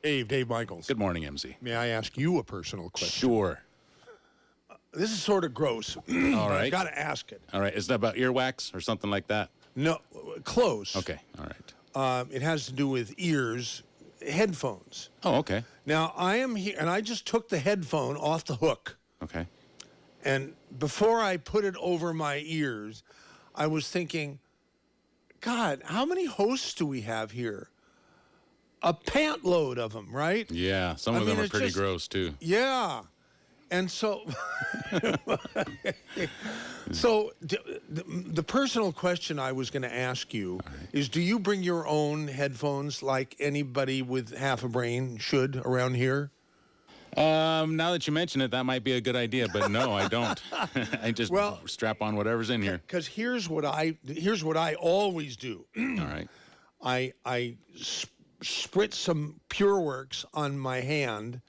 Dave Michaels. Good morning, MZ. May I ask you a personal question? Sure. This is sort of gross. All but right. I've got to ask it. All right. Is that about earwax or something like that? No, close. Okay. All right. It has to do with ears, headphones. Oh, okay. Now, I am here, and I just took the headphone off the hook. Okay. And before I put it over my ears, I was thinking, God, how many hosts do we have here? A pant load of them, right? Yeah. Some of them are pretty gross, too. Yeah. And so, the personal question I was going to ask you is, do you bring your own headphones like anybody with half a brain should around here? Now that you mention it, that might be a good idea, but no, I don't. I just strap on whatever's in here. Because here's what I always do. All right. I spritz some PureWorks on my hand,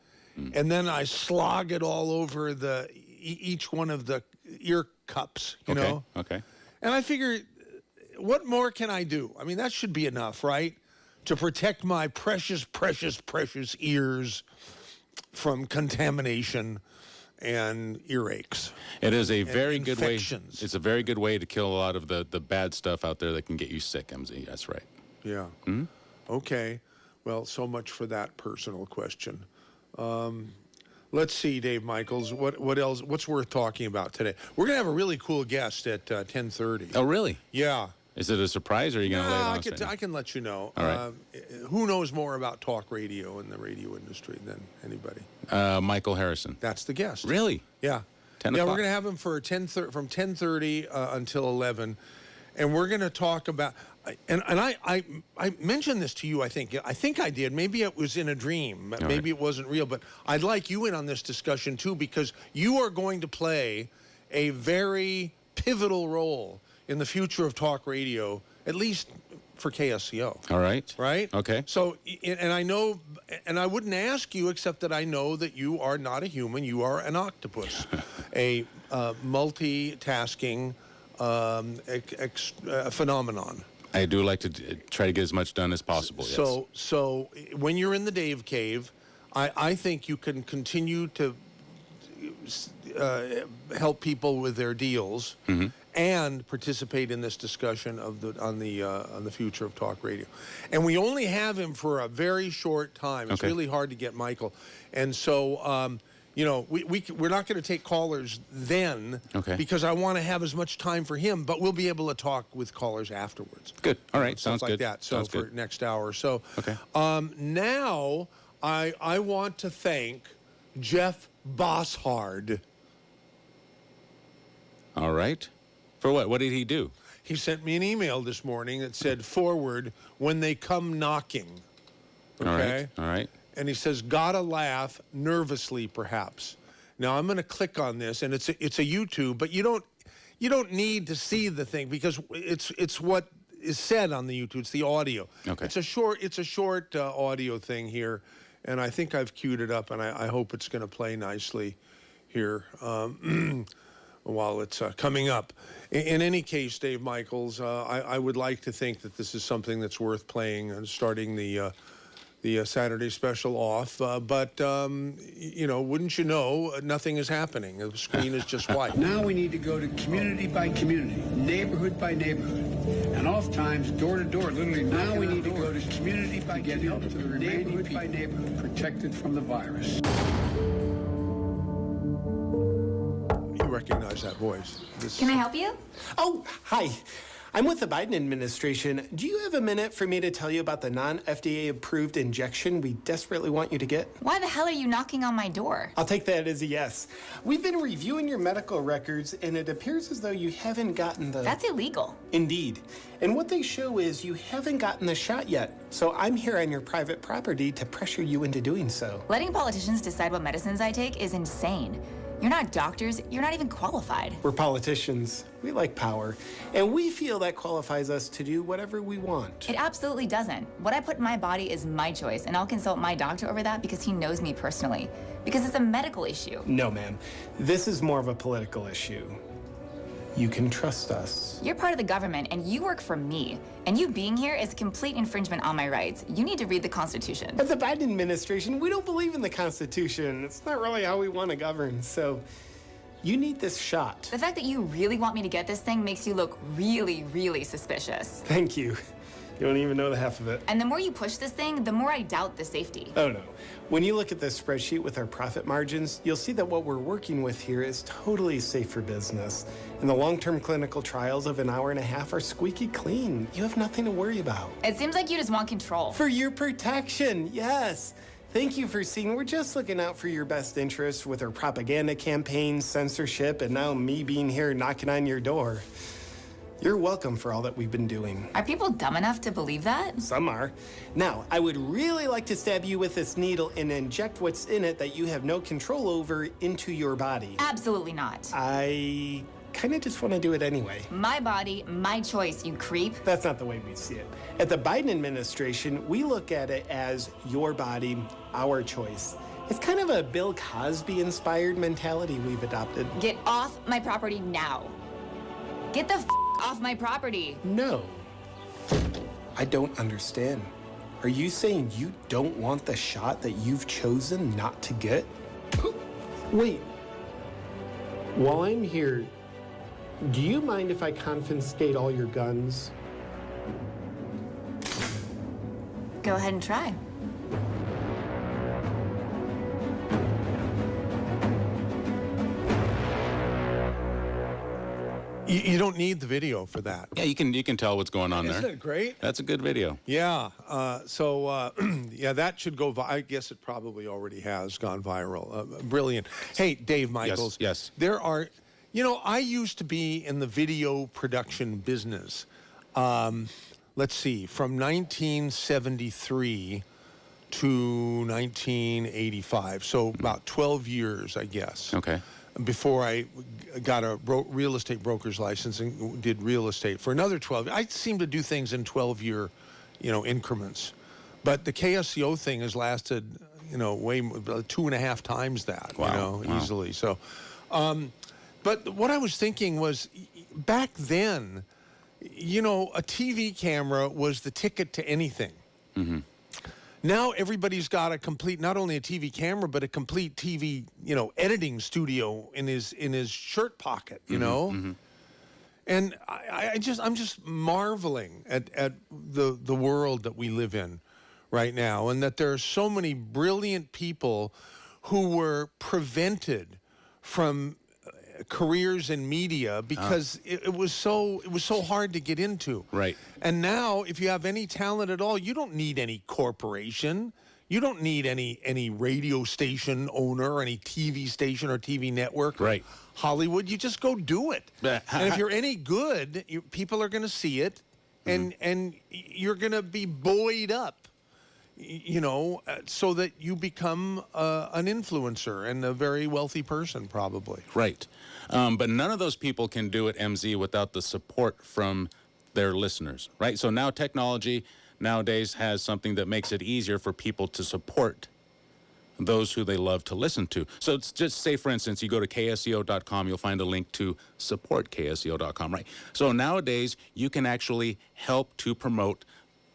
and then I slog it all over each one of the ear cups, you know? Okay. And I figure, what more can I do? I mean, that should be enough, right? To protect my precious, precious, precious ears from contamination and earaches. It is a very good way. Infections. It's a very good way to kill a lot of the bad stuff out there that can get you sick, MZ. That's right. Yeah. Okay. Well, so much for that personal question. Let's see, Dave Michaels. What else? What's worth talking about today? We're gonna have a really cool guest at 10:30. Oh, really? Yeah. Is it a surprise, or are you going to lay it on? I can let you know. All right. Who knows more about talk radio and the radio industry than anybody? Michael Harrison. That's the guest. Really? Yeah. 10 Yeah, o'clock? we're going to have him for from 10:30 until 11, and we're going to talk about. And I mentioned this to you. I think I did. Maybe it was in a dream. Maybe it wasn't real. But I'd like you in on this discussion too, because you are going to play a very pivotal role in the future of talk radio, at least for KSCO. All right. Right? Okay. So, and I know, and I wouldn't ask you except that I know that you are not a human, you are an octopus, a multitasking phenomenon. I do like to try to get as much done as possible, yes. So when you're in the Dave Cave, I think you can continue to help people with their deals, and participate in this discussion on the future of talk radio. And we only have him for a very short time. It's really hard to get Michael, and so we're not going to take callers then, because I want to have as much time for him. But we'll be able to talk with callers afterwards. Good. All right. Sounds like good. that. So Sounds for good. next hour or so. Okay. Now I want to thank Jeff Bosshard. All right. For what? What did he do? He sent me an email this morning that said, "Forward when they come knocking." Okay? All right. And he says, "Gotta laugh, nervously perhaps." Now I'm going to click on this, and it's a YouTube, but you don't need to see the thing, because it's what is said on the YouTube. It's the audio. Okay. It's a short audio thing here, and I think I've queued it up, and I hope it's going to play nicely here while it's coming up. In any case, Dave Michaels, I would like to think that this is something that's worth playing and starting the Saturday special off. But wouldn't you know, nothing is happening. The screen is just white. Now we need to go to community by community, neighborhood by neighborhood, and oftentimes door to door, literally. Now we need to go to community by community, to the neighborhood by neighborhood, protected from the virus. You recognize that voice. Can I help you? Oh, hi. I'm with the Biden administration. Do you have a minute for me to tell you about the non-FDA approved injection we desperately want you to get? Why the hell are you knocking on my door? I'll take that as a yes. We've been reviewing your medical records, and it appears as though you haven't gotten the... That's illegal. Indeed. And what they show is you haven't gotten the shot yet. So I'm here on your private property to pressure you into doing so. Letting politicians decide what medicines I take is insane. You're not doctors. You're not even qualified. We're politicians. We like power. And we feel that qualifies us to do whatever we want. It absolutely doesn't. What I put in my body is my choice, and I'll consult my doctor over that because he knows me personally. Because it's a medical issue. No, ma'am. This is more of a political issue. You can trust us. You're part of the government, and you work for me. And you being here is a complete infringement on my rights. You need to read the Constitution. At the Biden administration, we don't believe in the Constitution. It's not really how we want to govern, so you need this shot. The fact that you really want me to get this thing makes you look really, really suspicious. Thank you. You don't even know the half of it. And the more you push this thing, the more I doubt the safety. Oh, no. When you look at this spreadsheet with our profit margins, you'll see that what we're working with here is totally safe for business. And the long-term clinical trials of an hour and a half are squeaky clean. You have nothing to worry about. It seems like you just want control. For your protection, yes. Thank you for seeing. We're just looking out for your best interests with our propaganda campaigns, censorship, and now me being here knocking on your door. You're welcome for all that we've been doing. Are people dumb enough to believe that? Some are. Now, I would really like to stab you with this needle and inject what's in it that you have no control over into your body. Absolutely not. I kind of just want to do it anyway. My body, my choice, you creep. That's not the way we see it. At the Biden administration, we look at it as your body, our choice. It's kind of a Bill Cosby-inspired mentality we've adopted. Get off my property now. Get the off my property. No. I don't understand. Are you saying you don't want the shot that you've chosen not to get? Wait. While I'm here, do you mind if I confiscate all your guns? Go ahead and try. You don't need the video for that. Yeah, you can tell what's going on there. Isn't it great? That's a good video. Yeah. Yeah, that should go. I guess it probably already has gone viral. Brilliant. Hey, Dave Michaels. Yes. There are, I used to be in the video production business. Let's see, from 1973 to 1985. So about 12 years, I guess. Okay. Before I got a real estate broker's license and did real estate for another 12. I seem to do things in 12-year, increments. But the KSCO thing has lasted, way 2.5 times that, Wow. easily. So, but what I was thinking was, back then, a TV camera was the ticket to anything. Mm-hmm. Now everybody's got a complete, not only a TV camera, but a complete TV, editing studio in his shirt pocket, Mm-hmm. And I'm just marveling at the world that we live in right now, and that there are so many brilliant people who were prevented from careers in media because it was so hard to get into. Right. And now, if you have any talent at all, you don't need any corporation. You don't need any radio station owner, or any TV station or TV network. Right. Hollywood, you just go do it. And if you're any good, people are going to see it, and you're going to be buoyed up, so that you become an influencer and a very wealthy person, probably. Right. But none of those people can do it, MZ, without the support from their listeners, right? So now technology nowadays has something that makes it easier for people to support those who they love to listen to. So it's just say, for instance, you go to KSCO.com, you'll find a link to support KSCO.com, right? So nowadays, you can actually help to promote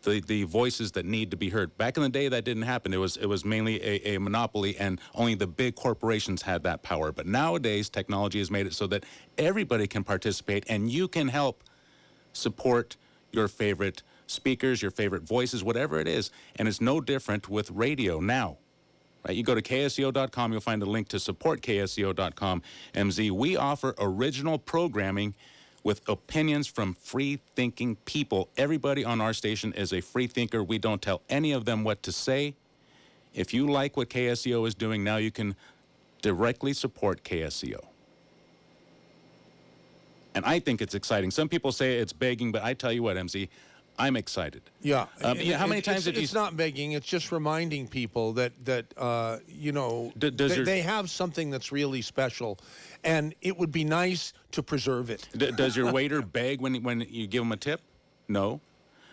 the voices that need to be heard. Back in the day, that didn't happen. It was mainly a monopoly, and only the big corporations had that power. But nowadays, technology has made it so that everybody can participate, and you can help support your favorite speakers, your favorite voices, whatever it is. And it's no different with radio now. Right? You go to KSCO.com, you'll find a link to support KSCO.com. MZ, we offer original programming with opinions from free-thinking people. Everybody on our station is a free thinker. We don't tell any of them what to say. If you like what KSCO is doing, now you can directly support KSCO. And I think it's exciting. Some people say it's begging, but I tell you what, MZ, I'm excited. Yeah. How many times have you... It's not begging. It's just reminding people that they have something that's really special, and it would be nice to preserve it. Does your waiter beg when you give him a tip? No.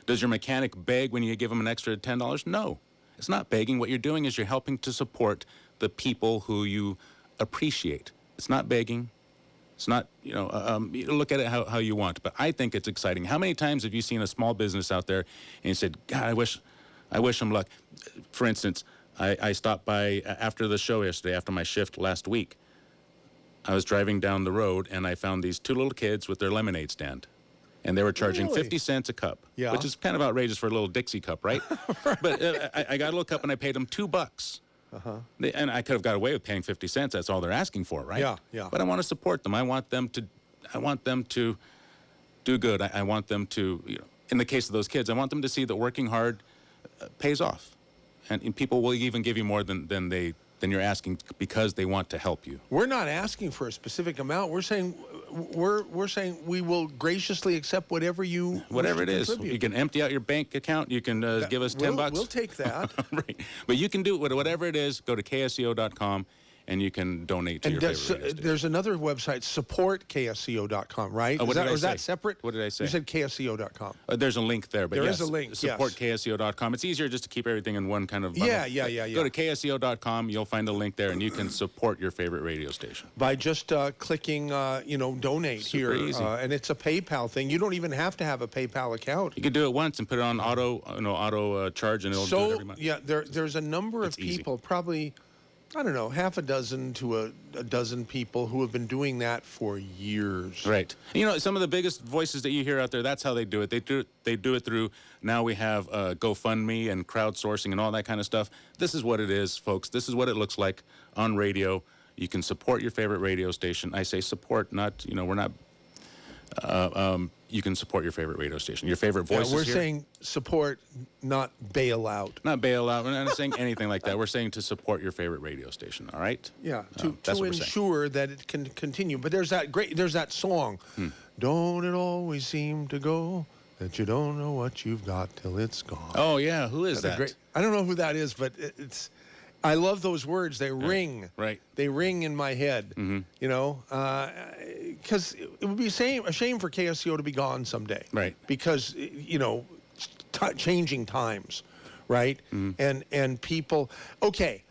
Does your mechanic beg when you give him an extra $10? No. It's not begging. What you're doing is you're helping to support the people who you appreciate. It's not begging. It's not, you look at it how you want. But I think it's exciting. How many times have you seen a small business out there and you said, God, I wish them luck? For instance, I stopped by after the show yesterday, after my shift last week. I was driving down the road and I found these two little kids with their lemonade stand. And they were charging Really? 50 cents a cup, Yeah. which is kind of outrageous for a little Dixie cup, right? But I got a little cup and I paid them $2. And I could have got away with paying 50 cents. That's all they're asking for, right? Yeah, yeah. But I want to support them. I want them to do good. I want them to, in the case of those kids, I want them to see that working hard pays off. And people will even give you more than you're asking because they want to help you. We're not asking for a specific amount. We're saying we will graciously accept whatever it is. You can empty out your bank account. You can give us $10. We'll take that. Right. But you can do whatever it is. Go to KSCO.com and you can donate to your favorite radio station. There's another website, supportksco.com, right? What did I say? Is that separate? What did I say? You said KSCO.com. There's a link there. But There yes, is a link, Support yes. KSCO.com. It's easier just to keep everything in one kind of bundle. Yeah. Go to KSCO.com. You'll find a link there, and you can support your favorite radio station. By just clicking, donate Super here. easy. And it's a PayPal thing. You don't even have to have a PayPal account. You can do it once and put it on auto charge, and it'll do it every month. Yeah, there's a number of It's easy. people, probably, I don't know, half a dozen to a dozen people who have been doing that for years. Right. Some of the biggest voices that you hear out there, that's how they do it. They do it through, now we have GoFundMe and crowdsourcing and all that kind of stuff. This is what it is, folks. This is what it looks like on radio. You can support your favorite radio station. I say support, not, we're not, you can support your favorite radio station. Your favorite voices We're here. saying support, not bail out. Not bail out. We're not saying anything like that. We're saying to support your favorite radio station, all right? Yeah, That's to what we're saying. ensure that it can continue. But there's that song, Don't it always seem to go that you don't know what you've got till it's gone. Oh, yeah. Who is That's a that? I don't know who that is, but it's. I love those words. They ring. Right. They ring in my head. Because it would be a shame for KSCO to be gone someday. Right. Because changing times, right? And people. Okay.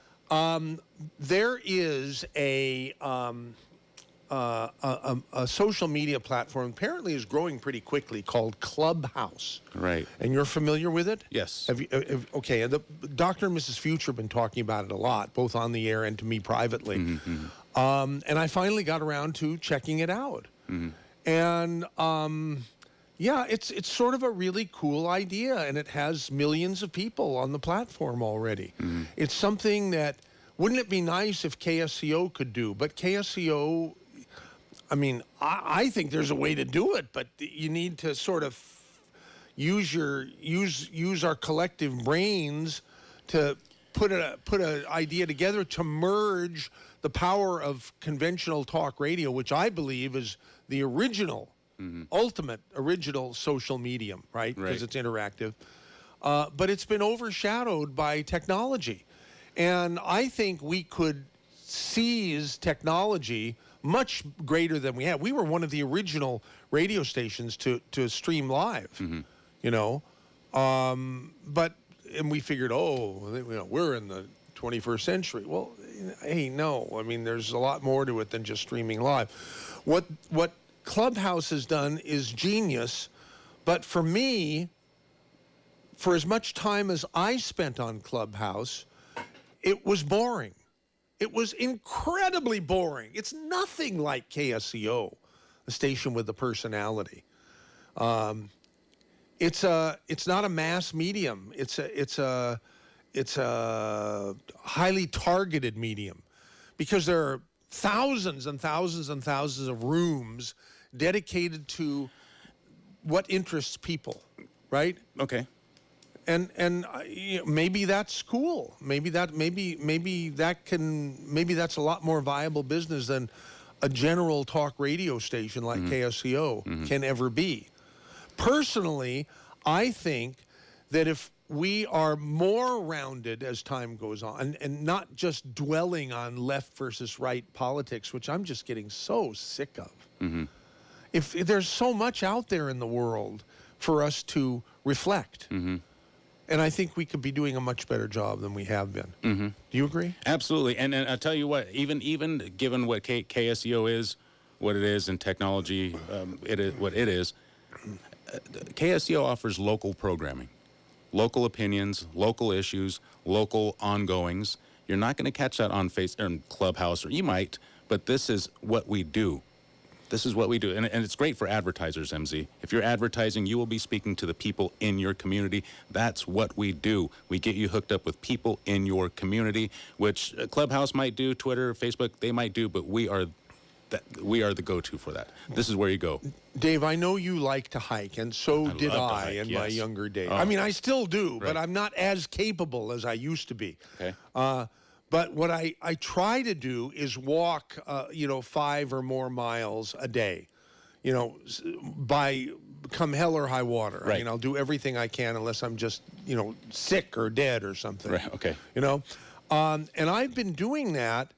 There is a social media platform apparently is growing pretty quickly called Clubhouse. Right. And you're familiar with it? Yes. Okay. The Dr. and Mrs. Future have been talking about it a lot, both on the air and to me privately. And I finally got around to checking it out. And yeah, it's sort of a really cool idea, and it has millions of people on the platform already. It's something that, wouldn't it be nice if KSCO could do? But KSCO, I mean, I think there's a way to do it, but you need to sort of use our collective brains to put an idea together to merge the power of conventional talk radio, which I believe is the original, ultimate original social medium, right? Because it's interactive. But it's been overshadowed by technology. And I think we could seize technology much greater than we have. We were one of the original radio stations to stream live, and we figured, we're in the 21st century. Well, hey, no. I mean, there's a lot more to it than just streaming live. What Clubhouse has done is genius, but for me, for as much time as I spent on Clubhouse, it was boring. It was incredibly boring. It's nothing like KSCO, the station with the personality. It's not a mass medium. It's a highly targeted medium, because there are thousands and thousands and thousands of rooms dedicated to what interests people, right? Okay. And maybe that's cool. Maybe that's a lot more viable business than a general talk radio station like KSCO can ever be. Personally, I think that if we are more rounded as time goes on, and not just dwelling on left versus right politics, which I'm just getting so sick of. If there's so much out there in the world for us to reflect. And I think we could be doing a much better job than we have been. Do you agree? Absolutely. And I'll tell you what, even given what KSCO is, what it is and technology, what it is. KSCO offers local programming, local opinions, local issues, local ongoings. You're not going to catch that on Clubhouse, or you might, but this is what we do. This is what we do. And it's great for advertisers, MZ. If you're advertising, you will be speaking to the people in your community. That's what we do. We get you hooked up with people in your community, which Clubhouse might do, Twitter, Facebook, they might do, but we are the go-to for that. This is where you go. Dave, I know you like to hike, and so did I in my younger days. I mean, I still do, but I'm not as capable as I used to be. Okay. But what I try to do is walk, 5 or more miles a day, by come hell or high water. Right. I mean, I'll do everything I can unless I'm just, sick or dead or something. Right. Okay. And I've been doing that.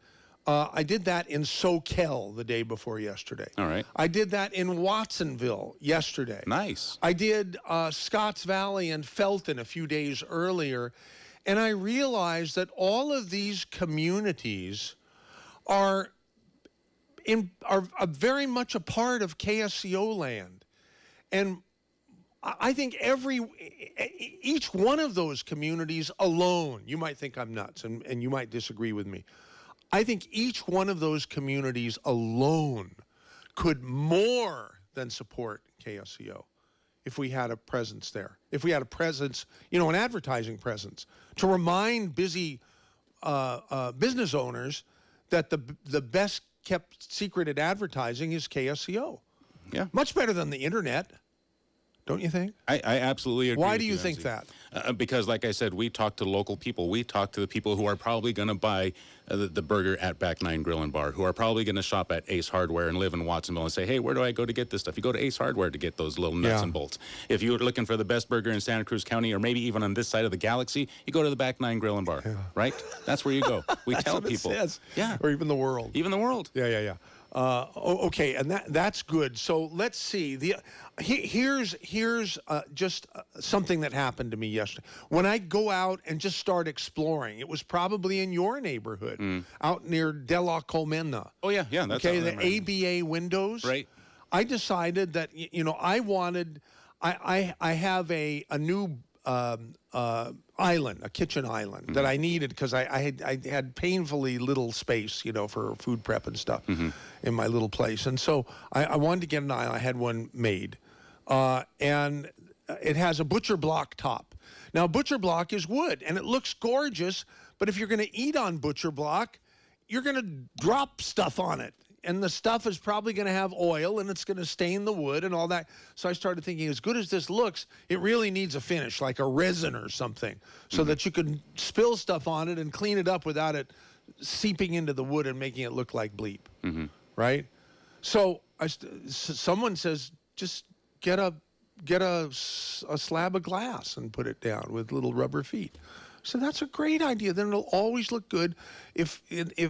I did that in Soquel the day before yesterday. All right. I did that in Watsonville yesterday. Nice. I did Scotts Valley and Felton a few days earlier. And I realized that all of these communities are very much a part of KSCO land. And I think each one of those communities alone, you might think I'm nuts, and you might disagree with me. I think each one of those communities alone could more than support KSCO if we had a presence there. If we had a presence, an advertising presence, to remind busy business owners that the best kept secret at advertising is KSCO. Yeah. Much better than the internet, don't you think? I absolutely agree. Why with do you MZ. think that? Because, like I said, we talk to local people. We talk to the people who are probably going to buy the burger at Back Nine Grill and Bar, who are probably going to shop at Ace Hardware and live in Watsonville and say, hey, where do I go to get this stuff? You go to Ace Hardware to get those little nuts and bolts. If you're looking for the best burger in Santa Cruz County, or maybe even on this side of the galaxy, you go to the Back Nine Grill and Bar, right? That's where you go. We tell what people. It says. Yeah. Or even the world. Even the world. Yeah. Okay, and that's good. So let's see. Here's just something that happened to me yesterday. When I go out and just start exploring, it was probably in your neighborhood, out near De La Colmena. Oh yeah. That's okay. The ABA windows. Right. I decided that I wanted. I have a new island, a kitchen island that I needed because I had painfully little space, for food prep and stuff in my little place. And so I wanted to get an island. I had one made. And it has a butcher block top. Now, butcher block is wood, and it looks gorgeous, but if you're going to eat on butcher block, you're going to drop stuff on it. And the stuff is probably going to have oil, and it's going to stain the wood and all that. So I started thinking, as good as this looks, it really needs a finish, like a resin or something, so that you can spill stuff on it and clean it up without it seeping into the wood and making it look like bleep, right? So someone says, just get a slab of glass and put it down with little rubber feet. So that's a great idea. Then it'll always look good. If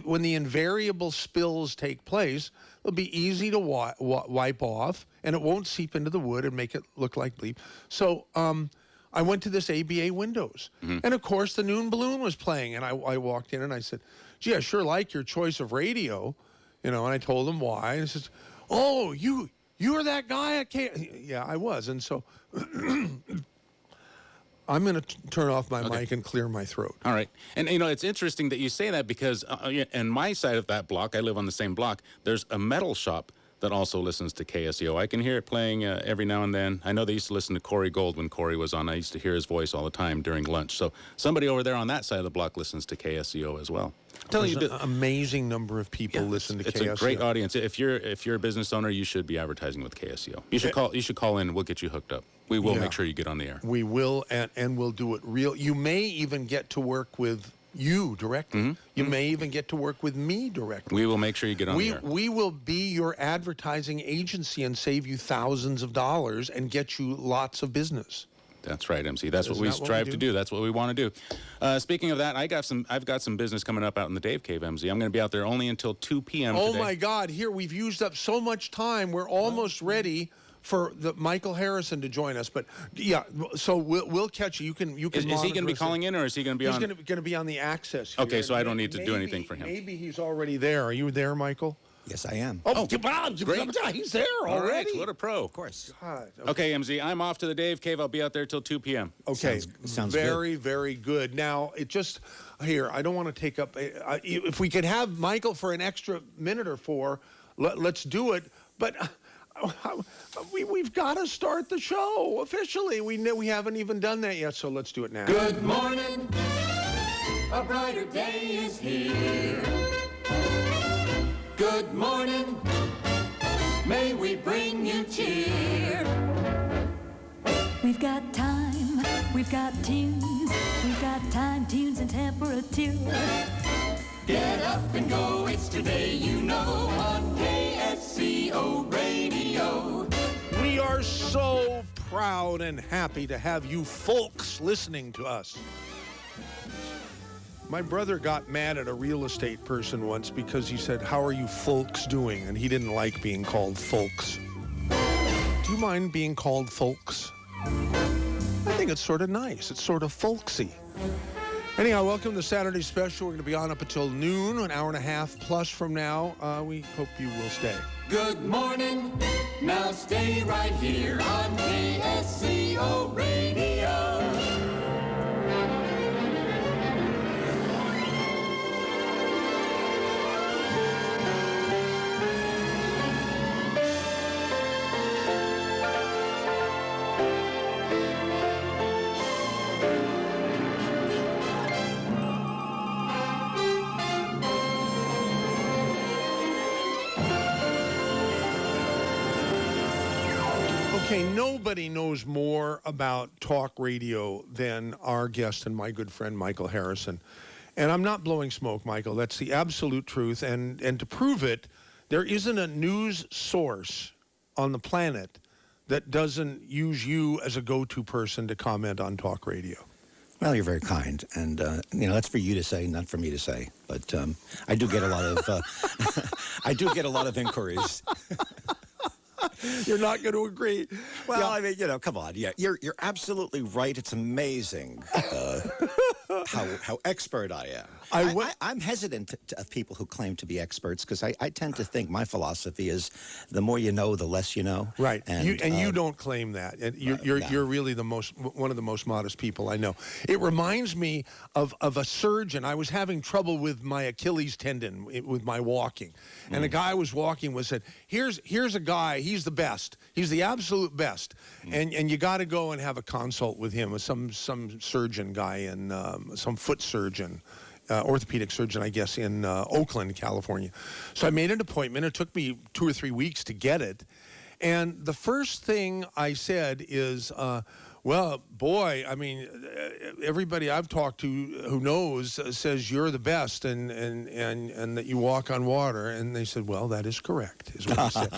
when the invariable spills take place, it'll be easy to wipe off, and it won't seep into the wood and make it look like bleep. So I went to this ABA windows, and of course the Noon Balloon was playing, and I walked in and I said, "Gee, I sure like your choice of radio," and I told him why. And he says, "Oh, you were that guy at K." Yeah, I was, and so. I'm going to turn off my mic and clear my throat. All right. And, it's interesting that you say that because in my side of that block, I live on the same block, there's a metal shop that also listens to KSCO. I can hear it playing every now and then. I know they used to listen to Corey Gold when Corey was on. I used to hear his voice all the time during lunch. So somebody over there on that side of the block listens to KSCO as well. There's an amazing number of people listen to KSCO. It's a great audience. If you're a business owner, you should be advertising with KSCO. You should call in, and we'll get you hooked up. We will make sure you get on the air. We will, and we'll do it real. You may even get to work with you directly. You may even get to work with me directly. We will make sure you get on the air. We will be your advertising agency and save you thousands of dollars and get you lots of business. That's right, MC. That's what we strive to do. That's what we want to do. Speaking of that, I've got some business coming up out in the Dave Cave, MC. I'm going to be out there only until 2 p.m. Oh today. my God! Here we've used up so much time. We're almost ready for the Michael Harrison to join us. But yeah, so we'll catch you. You can. Is he going to be calling in, or is he going to be on? He's going to be on the access here. Okay, so I don't need to do anything for him. Maybe he's already there. Are you there, Michael? Yes, I am. Oh, great. He's there All right, already. what a pro. Of course. God. Okay, MZ, I'm off to the Dave Cave. I'll be out there till 2 p.m. Okay, Sounds very, very good. Now, it just, here, I don't want to take up, if we could have Michael for an extra minute or four, let's do it. But we've got to start the show officially. We haven't even done that yet, so let's do it now. Good morning, a brighter day is here. Good morning, may we bring you cheer. We've got time, we've got tunes, we've got time, tunes, and temperature. Get up and go, it's today you know on KSCO Radio. We are so proud and happy to have you folks listening to us. My brother got mad at a real estate person once because he said, "How are you folks doing?" And he didn't like being called folks. Do you mind being called folks? I think it's sort of nice. It's sort of folksy. Anyhow, welcome to Saturday Special. We're going to be on up until noon, an hour and a half plus from now. We hope you will stay. Good morning, now stay right here on KSCO Radio. Okay, nobody knows more about talk radio than our guest and my good friend Michael Harrison. And I'm not blowing smoke, Michael. That's the absolute truth. And to prove it, there isn't a news source on the planet that doesn't use you as a go-to person to comment on talk radio. Well, you're very kind, and that's for you to say, not for me to say. But I do get a lot of inquiries. You're not going to agree. Well, Yeah. I mean, come on. Yeah, you're absolutely right. It's amazing how expert I am. I'm hesitant of people who claim to be experts because I tend to think my philosophy is the more you know, the less you know. Right, And you don't claim that. And you're really one of the most modest people I know. It reminds me of a surgeon. I was having trouble with my Achilles tendon with my walking, and a guy I was walking with said, "Here's a guy. He's the best. He's the absolute best, and you got to go and have a consult with him, with some surgeon guy and some foot surgeon." Orthopedic surgeon, I guess, in Oakland, California. So I made an appointment. It took me 2 or 3 weeks to get it. And the first thing I said is, well, boy, I mean, everybody I've talked to who knows says you're the best and that you walk on water. And they said, well, that is correct, is what I said.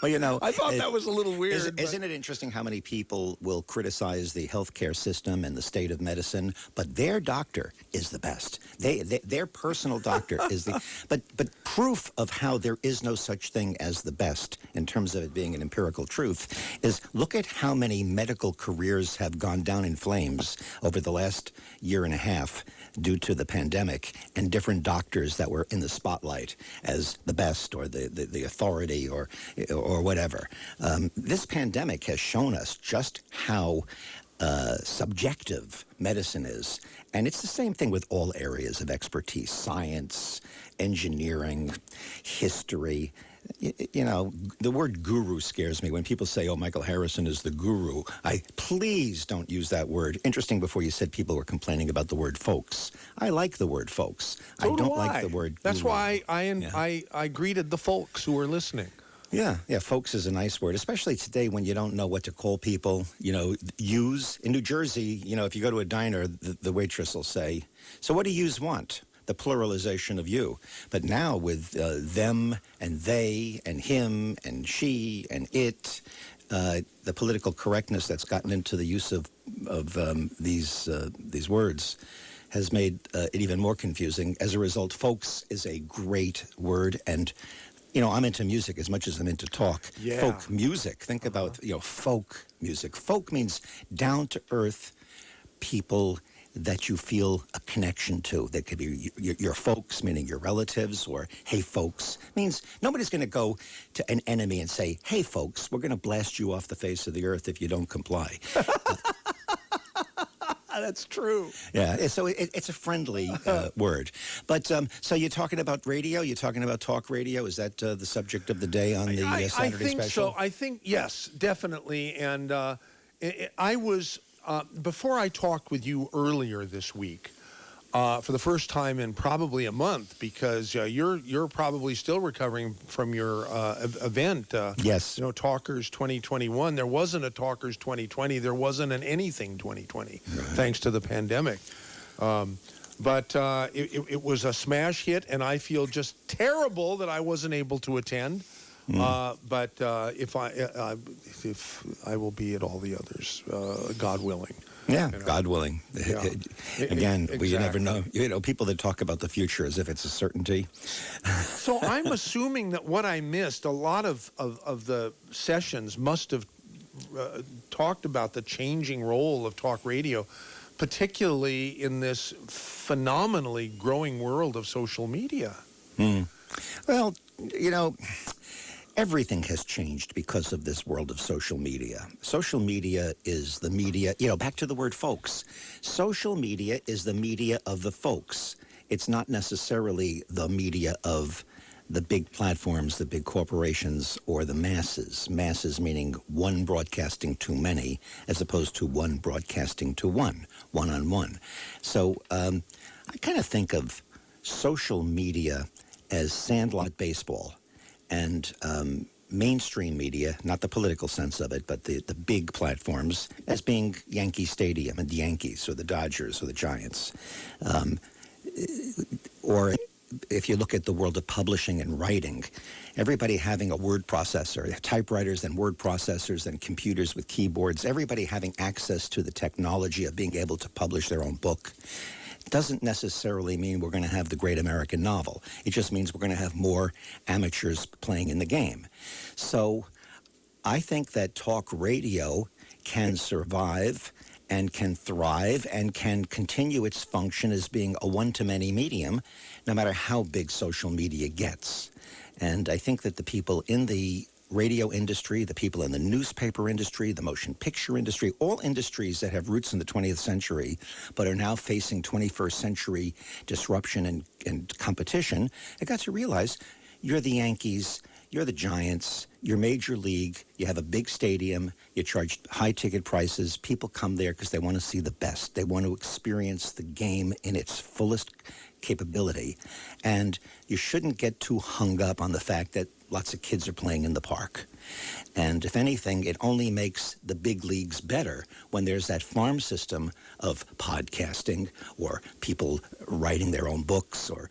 Well, I thought that was a little weird. Isn't it interesting how many people will criticize the healthcare system and the state of medicine, but their doctor is the best. Their personal doctor is the. But proof of how there is no such thing as the best in terms of it being an empirical truth is look at how many medical careers have gone down in flames over the last year and a half due to the pandemic, and different doctors that were in the spotlight as the best or the authority or whatever. This pandemic has shown us just how subjective medicine is. And it's the same thing with all areas of expertise: science, engineering, history. The word guru scares me. When people say, oh, Michael Harrison is the guru, please don't use that word. Interesting, before you said people were complaining about the word folks. I like the word folks. I don't like the word guru. That's why I greeted the folks who were listening. Yeah, folks is a nice word, especially today when you don't know what to call people. Use. In New Jersey, if you go to a diner, the waitress will say, so what do yous want? The pluralization of you. But now with them and they and him and she and it, the political correctness that's gotten into the use of these words has made it even more confusing. As a result, folks is a great word, and I'm into music as much as I'm into talk. Yeah. Folk music. Think about folk music. Folk means down to earth people that you feel a connection to. That could be your folks, meaning your relatives, or hey folks, means nobody's going to go to an enemy and say, hey folks, we're going to blast you off the face of the earth if you don't comply. That's true. Yeah, so it's a friendly word. But so you're talking about radio? You're talking about talk radio? Is that the subject of the day on the Saturday I think special? so. I think, yes, definitely. And I was, before I talked with you earlier this week, for the first time in probably a month, because you're probably still recovering from your event. Yes. Talkers 2021. There wasn't a Talkers 2020. There wasn't an anything 2020, thanks to the pandemic. But it was a smash hit, and I feel just terrible that I wasn't able to attend. But if I will be at all the others, God willing. Yeah, God willing. Yeah. Again, Exactly. you never know. People that talk about the future as if it's a certainty. So I'm assuming that what I missed, a lot of the sessions must have talked about the changing role of talk radio, particularly in this phenomenally growing world of social media. Well, everything has changed because of this world of social media. Social media is the media, back to the word folks. Social media is the media of the folks. It's not necessarily the media of the big platforms, the big corporations, or the masses. Masses meaning one broadcasting to many, as opposed to one broadcasting to one-on-one. So I kind of think of social media as sandlot baseball. And mainstream media, not the political sense of it, but the big platforms, as being Yankee Stadium and the Yankees or the Dodgers or the Giants. Or if you look at the world of publishing and writing, everybody having a word processor, typewriters and word processors and computers with keyboards, everybody having access to the technology of being able to publish their own book, doesn't necessarily mean we're going to have the great American novel. It just means we're going to have more amateurs playing in the game. So I think that talk radio can survive and can thrive and can continue its function as being a one-to-many medium, no matter how big social media gets. And I think that the people in the radio industry, the people in the newspaper industry, the motion picture industry, all industries that have roots in the 20th century but are now facing 21st century disruption and competition, have got to realize you're the Yankees, you're the Giants, you're Major League, you have a big stadium, you charge high ticket prices, people come there because they want to see the best. They want to experience the game in its fullest capability. And you shouldn't get too hung up on the fact that lots of kids are playing in the park. And if anything, it only makes the big leagues better when there's that farm system of podcasting or people writing their own books or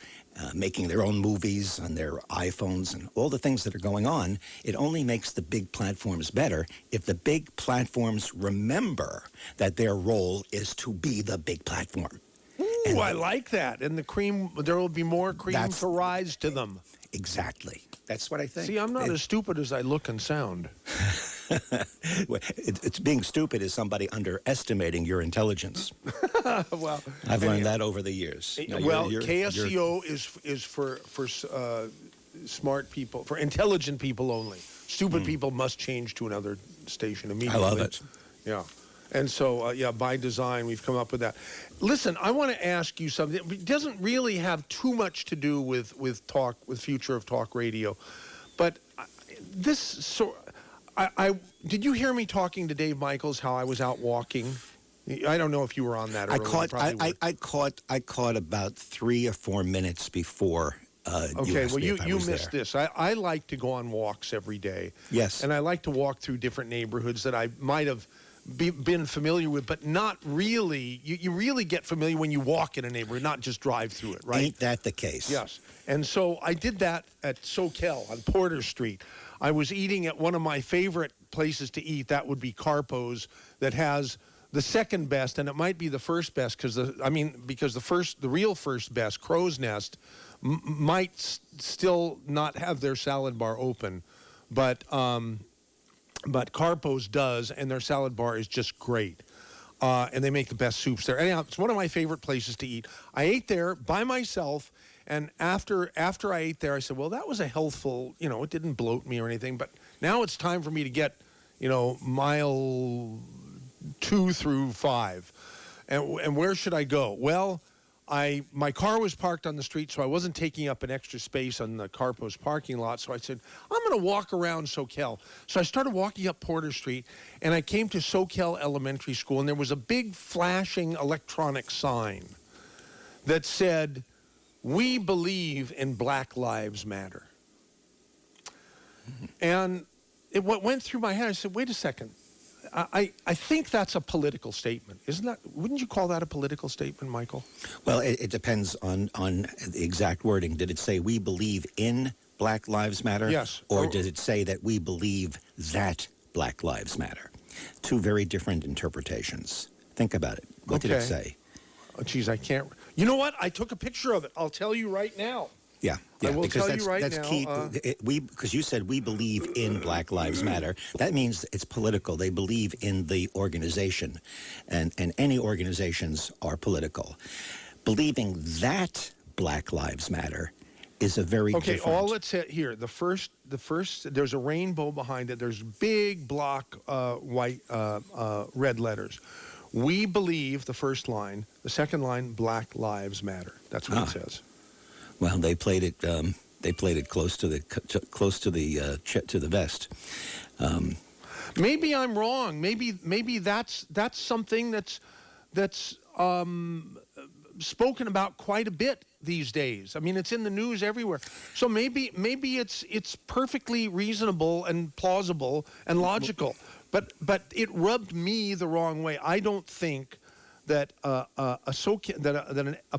making their own movies on their iPhones and all the things that are going on. It only makes the big platforms better if the big platforms remember that their role is to be the big platform. Ooh, I like that. And there will be more cream to rise to them. Exactly. That's what I think. See, I'm not as stupid as I look and sound. It's being stupid is somebody underestimating your intelligence. Well, I've learned that over the years. No, KSCO is for smart people, for intelligent people only. Stupid people must change to another station immediately. I love it. Yeah. And so, by design, we've come up with that. Listen, I want to ask you something. It doesn't really have too much to do with future of talk radio, but did you hear me talking to Dave Michaels how I was out walking? I don't know if you were on that. I caught about 3 or 4 minutes before. You missed this. I like to go on walks every day. Yes, and I like to walk through different neighborhoods that I might have been familiar with, but not really. You really get familiar when you walk in a neighborhood, not just drive through it, right? Ain't that the case? Yes. And so I did that at Soquel on Porter Street. I was eating at one of my favorite places to eat. That would be Carpo's, that has the second best, and it might be the first best because the real first best, Crow's Nest, might still not have their salad bar open, but Carpo's does, and their salad bar is just great. and they make the best soups there. Anyhow, it's one of my favorite places to eat. I ate there by myself, and after I ate there, I said, well, that was a healthful, it didn't bloat me or anything, but now it's time for me to get, mile 2 through 5. And where should I go? Well, my car was parked on the street, so I wasn't taking up an extra space on the CarPost parking lot. So I said, I'm going to walk around Soquel. So I started walking up Porter Street, and I came to Soquel Elementary School, and there was a big flashing electronic sign that said, "We believe in Black Lives Matter." And it went through my head. I said, wait a second. I think that's a political statement. Wouldn't you call that a political statement, Michael? Well, it depends on the exact wording. Did it say we believe in Black Lives Matter? Yes. Or did it say that we believe that Black Lives Matter? Two very different interpretations. Think about it. What did it say? Oh, geez, I can't. You know what? I took a picture of it. I'll tell you right now. Yeah, I will because tell you right that's now, key. Because you said we believe in Black Lives Matter. That means it's political. They believe in the organization, and any organizations are political. Believing that Black Lives Matter is a very different. Okay, all it said here. The first. There's a rainbow behind it. There's big block white red letters. We believe, the first line. The second line, Black Lives Matter. That's what it says. Well, they played it. They played it close to the vest. Maybe I'm wrong. Maybe that's something that's spoken about quite a bit these days. I mean, it's in the news everywhere. So maybe it's perfectly reasonable and plausible and logical. But it rubbed me the wrong way. I don't think that a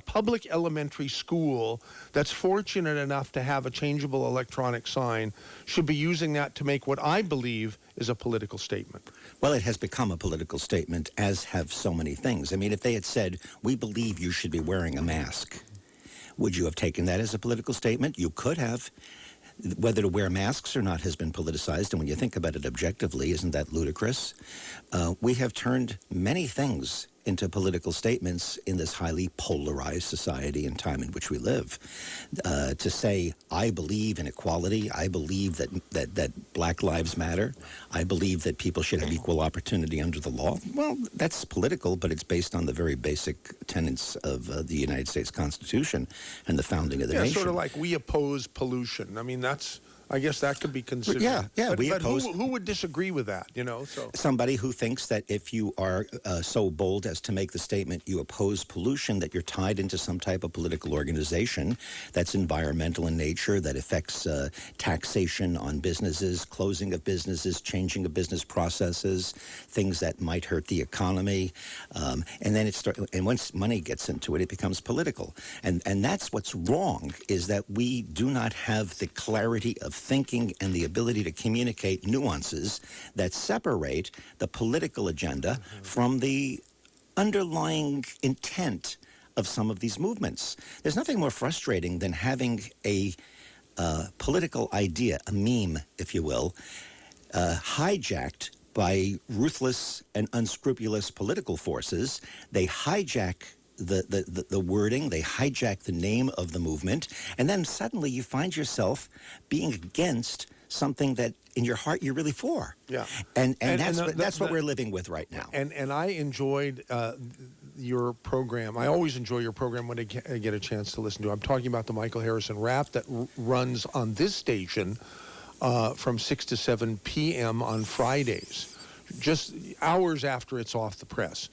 public elementary school that's fortunate enough to have a changeable electronic sign should be using that to make what I believe is a political statement. Well, it has become a political statement, as have so many things. I mean, if they had said, we believe you should be wearing a mask, would you have taken that as a political statement? You could have. Whether to wear masks or not has been politicized, and when you think about it objectively, isn't that ludicrous? We have turned many things into political statements in this highly polarized society and time in which we live. To say, I believe in equality, I believe that Black Lives Matter, I believe that people should have equal opportunity under the law, well, that's political, but it's based on the very basic tenets of the United States Constitution and the founding of the nation. Sort of like we oppose pollution. I mean, I guess that could be considered. Yeah, but we oppose. Who would disagree with that? So somebody who thinks that if you are so bold as to make the statement you oppose pollution, that you're tied into some type of political organization that's environmental in nature, that affects taxation on businesses, closing of businesses, changing of business processes, things that might hurt the economy, and then and once money gets into it, it becomes political. And that's what's wrong, is that we do not have the clarity of thinking and the ability to communicate nuances that separate the political agenda from the underlying intent of some of these movements. There's nothing more frustrating than having a political idea, a meme, if you will, hijacked by ruthless and unscrupulous political forces. They hijack the wording, they hijack the name of the movement, and then suddenly you find yourself being against something that in your heart you're really for. Yeah. And that's what we're living with right now. And I enjoyed your program. I always enjoy your program when I get a chance to listen to it. I'm talking about the Michael Harrison Rap that runs on this station from 6 to 7 p.m. on Fridays, just hours after it's off the press.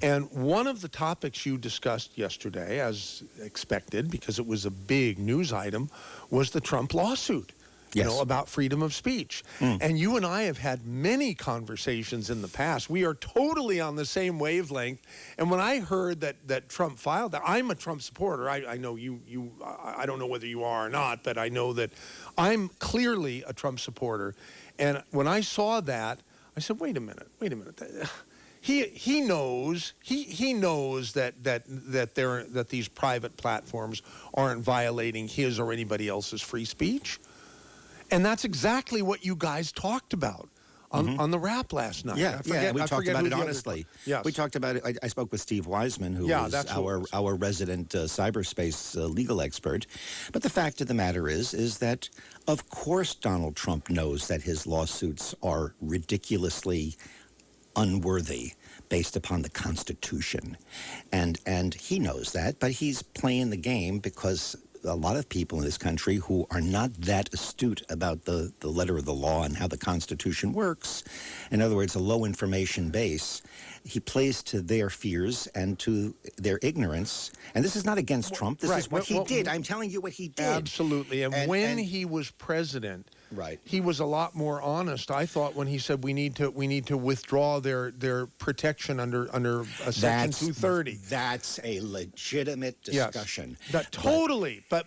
And one of the topics you discussed yesterday, as expected, because it was a big news item, was the Trump lawsuit. Yes. About freedom of speech. And you and I have had many conversations in the past. We are totally on the same wavelength. And when I heard that Trump filed that, I'm a Trump supporter. I know I don't know whether you are or not, but I know that I'm clearly a Trump supporter. And when I saw that, I said, wait a minute. He knows that these private platforms aren't violating his or anybody else's free speech. And that's exactly what you guys talked about on the Wrap last night. Yeah, we talked about it honestly. Yes. We talked about it. I spoke with Steve Wiseman, who is our resident cyberspace legal expert. But the fact of the matter is that, of course, Donald Trump knows that his lawsuits are ridiculously unworthy based upon the Constitution. And he knows that, but he's playing the game because a lot of people in this country who are not that astute about the letter of the law and how the Constitution works, in other words, a low information base, he plays to their fears and to their ignorance. And this is not against Trump. This is what he did. I'm telling you what he did. Absolutely. And when he was president, he was a lot more honest, I thought, when he said we need to withdraw their protection under Section 230. That's a legitimate discussion. Yes. Totally. But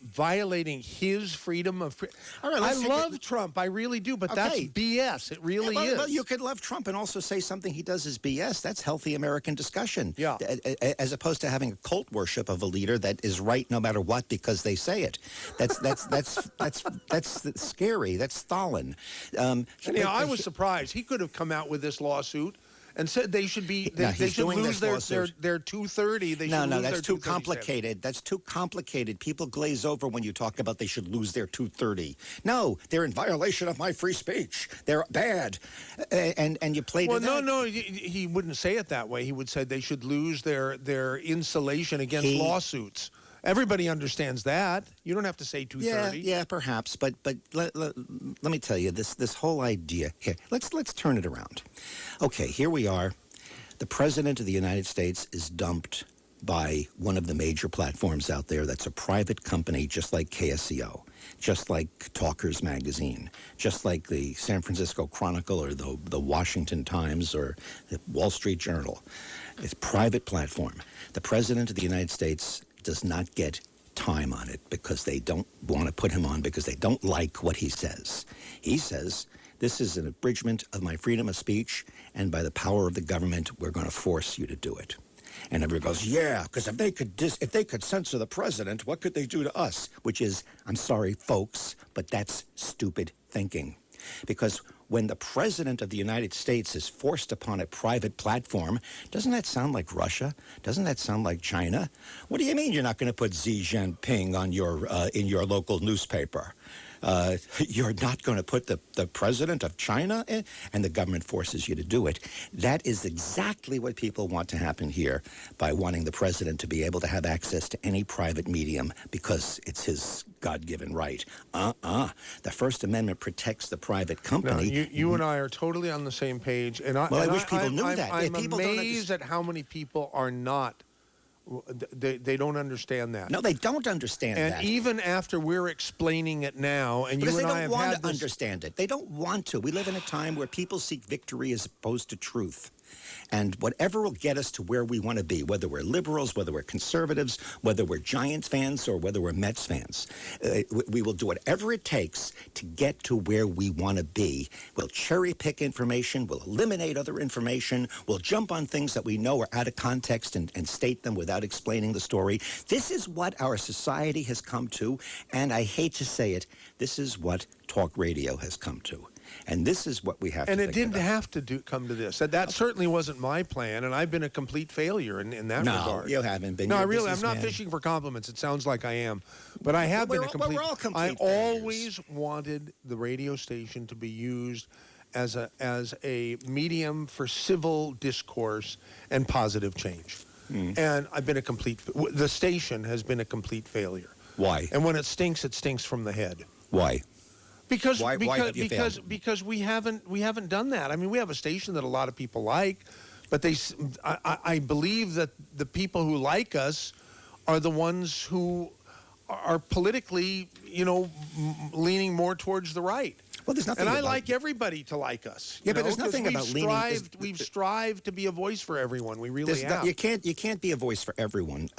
violating his freedom of I love Trump. I really do. But that's BS. It really is. Well, you could love Trump and also say something he does is BS. That's healthy American discussion. Yeah. As opposed to having a cult worship of a leader that is right no matter what because they say it. That's scary. That's Stalin. I was surprised. He could have come out with this lawsuit and said they should be they should lose their 230. No, that's too complicated. That's too complicated. People glaze over when you talk about they should lose their 230. No, they're in violation of my free speech. They're bad, and you play to that. No, he wouldn't say it that way. He would say they should lose their insulation against lawsuits. Everybody understands that. You don't have to say 230. Yeah, perhaps. But let me tell you this whole idea here. Let's turn it around. Okay, here we are. The president of the United States is dumped by one of the major platforms out there. That's a private company, just like KSCO, just like Talkers Magazine, just like the San Francisco Chronicle or the Washington Times or the Wall Street Journal. It's a private platform. The president of the United States does not get time on it because they don't want to put him on because they don't like what he says. He says, this is an abridgment of my freedom of speech, and by the power of the government, we're going to force you to do it. And everybody goes, yeah, because if they could censor the president, what could they do to us? Which is, I'm sorry, folks, but that's stupid thinking. Because when the president of the United States is forced upon a private platform, doesn't that sound like Russia? Doesn't that sound like China? What do you mean you're not going to put Xi Jinping on in your local newspaper? You're not going to put the president of China in, and the government forces you to do it. That is exactly what people want to happen here by wanting the president to be able to have access to any private medium because it's his God-given right. The First Amendment protects the private company. No, you and I are totally on the same page. And I wish people knew that. I'm amazed at how many people are not. They don't understand that. No, they don't understand that. And even after we're explaining it now, and because you and I have had they don't want to understand it. They don't want to. We live in a time where people seek victory as opposed to truth. And whatever will get us to where we want to be, whether we're liberals, whether we're conservatives, whether we're Giants fans or whether we're Mets fans, we will do whatever it takes to get to where we want to be. We'll cherry pick information. We'll eliminate other information. We'll jump on things that we know are out of context and state them without explaining the story. This is what our society has come to. And I hate to say it, this is what talk radio has come to. And this is what we have to think about. And it didn't have to come to this. That certainly wasn't my plan, and I've been a complete failure in that regard. No, you haven't been. No, I'm not fishing for compliments. It sounds like I am. But I have been a complete... We're all complete I always wanted the radio station to be used as a medium for civil discourse and positive change. And I've been the station has been a complete failure. Why? And when it stinks from the head. Why? Because why have you failed? Because we haven't done that. I mean, we have a station that a lot of people like, but I believe that the people who like us are the ones who are politically, leaning more towards the right. Well, there's nothing. And I like everybody to like us. Yeah, but there's nothing about leaning. We've strived to be a voice for everyone. We really have. You can't be a voice for everyone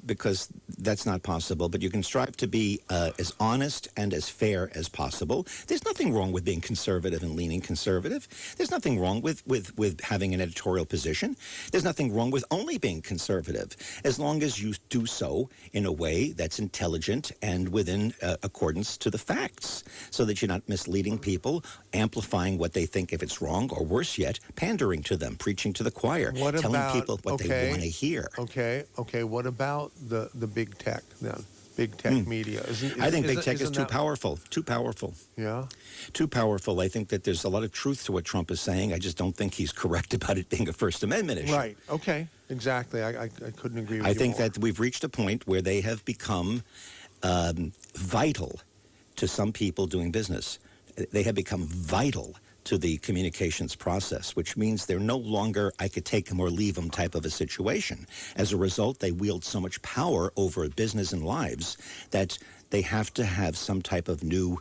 because that's not possible. But you can strive to be as honest and as fair as possible. There's nothing wrong with being conservative and leaning conservative. There's nothing wrong with having an editorial position. There's nothing wrong with only being conservative, as long as you do so in a way that's intelligent and within accordance to the facts, so that you're not misleading misleading people, amplifying what they think if it's wrong, or worse yet, pandering to them, preaching to the choir, What telling about, people what they want to hear. Okay. What about the big tech then? Big tech media. I think big tech is isn't too that- powerful. Too powerful. Yeah. Too powerful. I think that there's a lot of truth to what Trump is saying. I just don't think he's correct about it being a First Amendment issue. Right. Okay. Exactly. I couldn't agree with you I think more. that we've reached a point where they have become vital to some people doing business. They have become vital to the communications process, which means they're no longer I could take them or leave them type of a situation. As a result, they wield so much power over business and lives that they have to have some type of new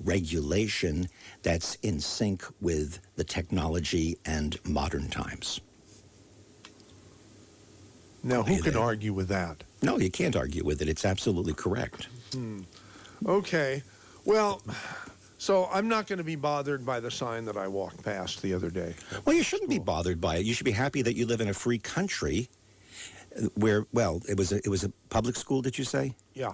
regulation that's in sync with the technology and modern times. Now, who Hey can there. argue with that? No, you can't argue with it. It's absolutely correct. Okay. Well, so I'm not going to be bothered by the sign that I walked past the other day. Well, you shouldn't be bothered by it. You should be happy that you live in a free country where, well, it was a public school, did you say? Yeah.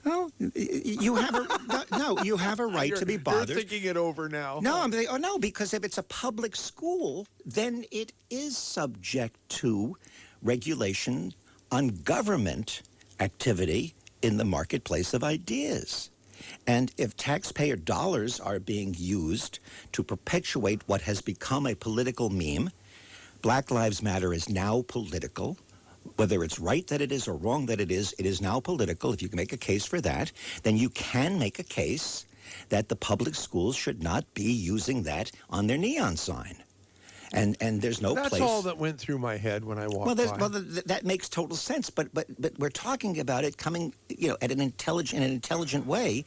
Well, you have you have a right to be bothered. You're thinking it over now. No, I'm thinking, no, because if it's a public school, then it is subject to regulation on government activity in the marketplace of ideas. And if taxpayer dollars are being used to perpetuate what has become a political meme, Black Lives Matter is now political. Whether it's right that it is or wrong that it is now political. If you can make a case for that, then you can make a case that the public schools should not be using that on their neon sign. And there's no place. That's all that went through my head when I walked by. Well, that makes total sense. But we're talking about it coming, at an intelligent way,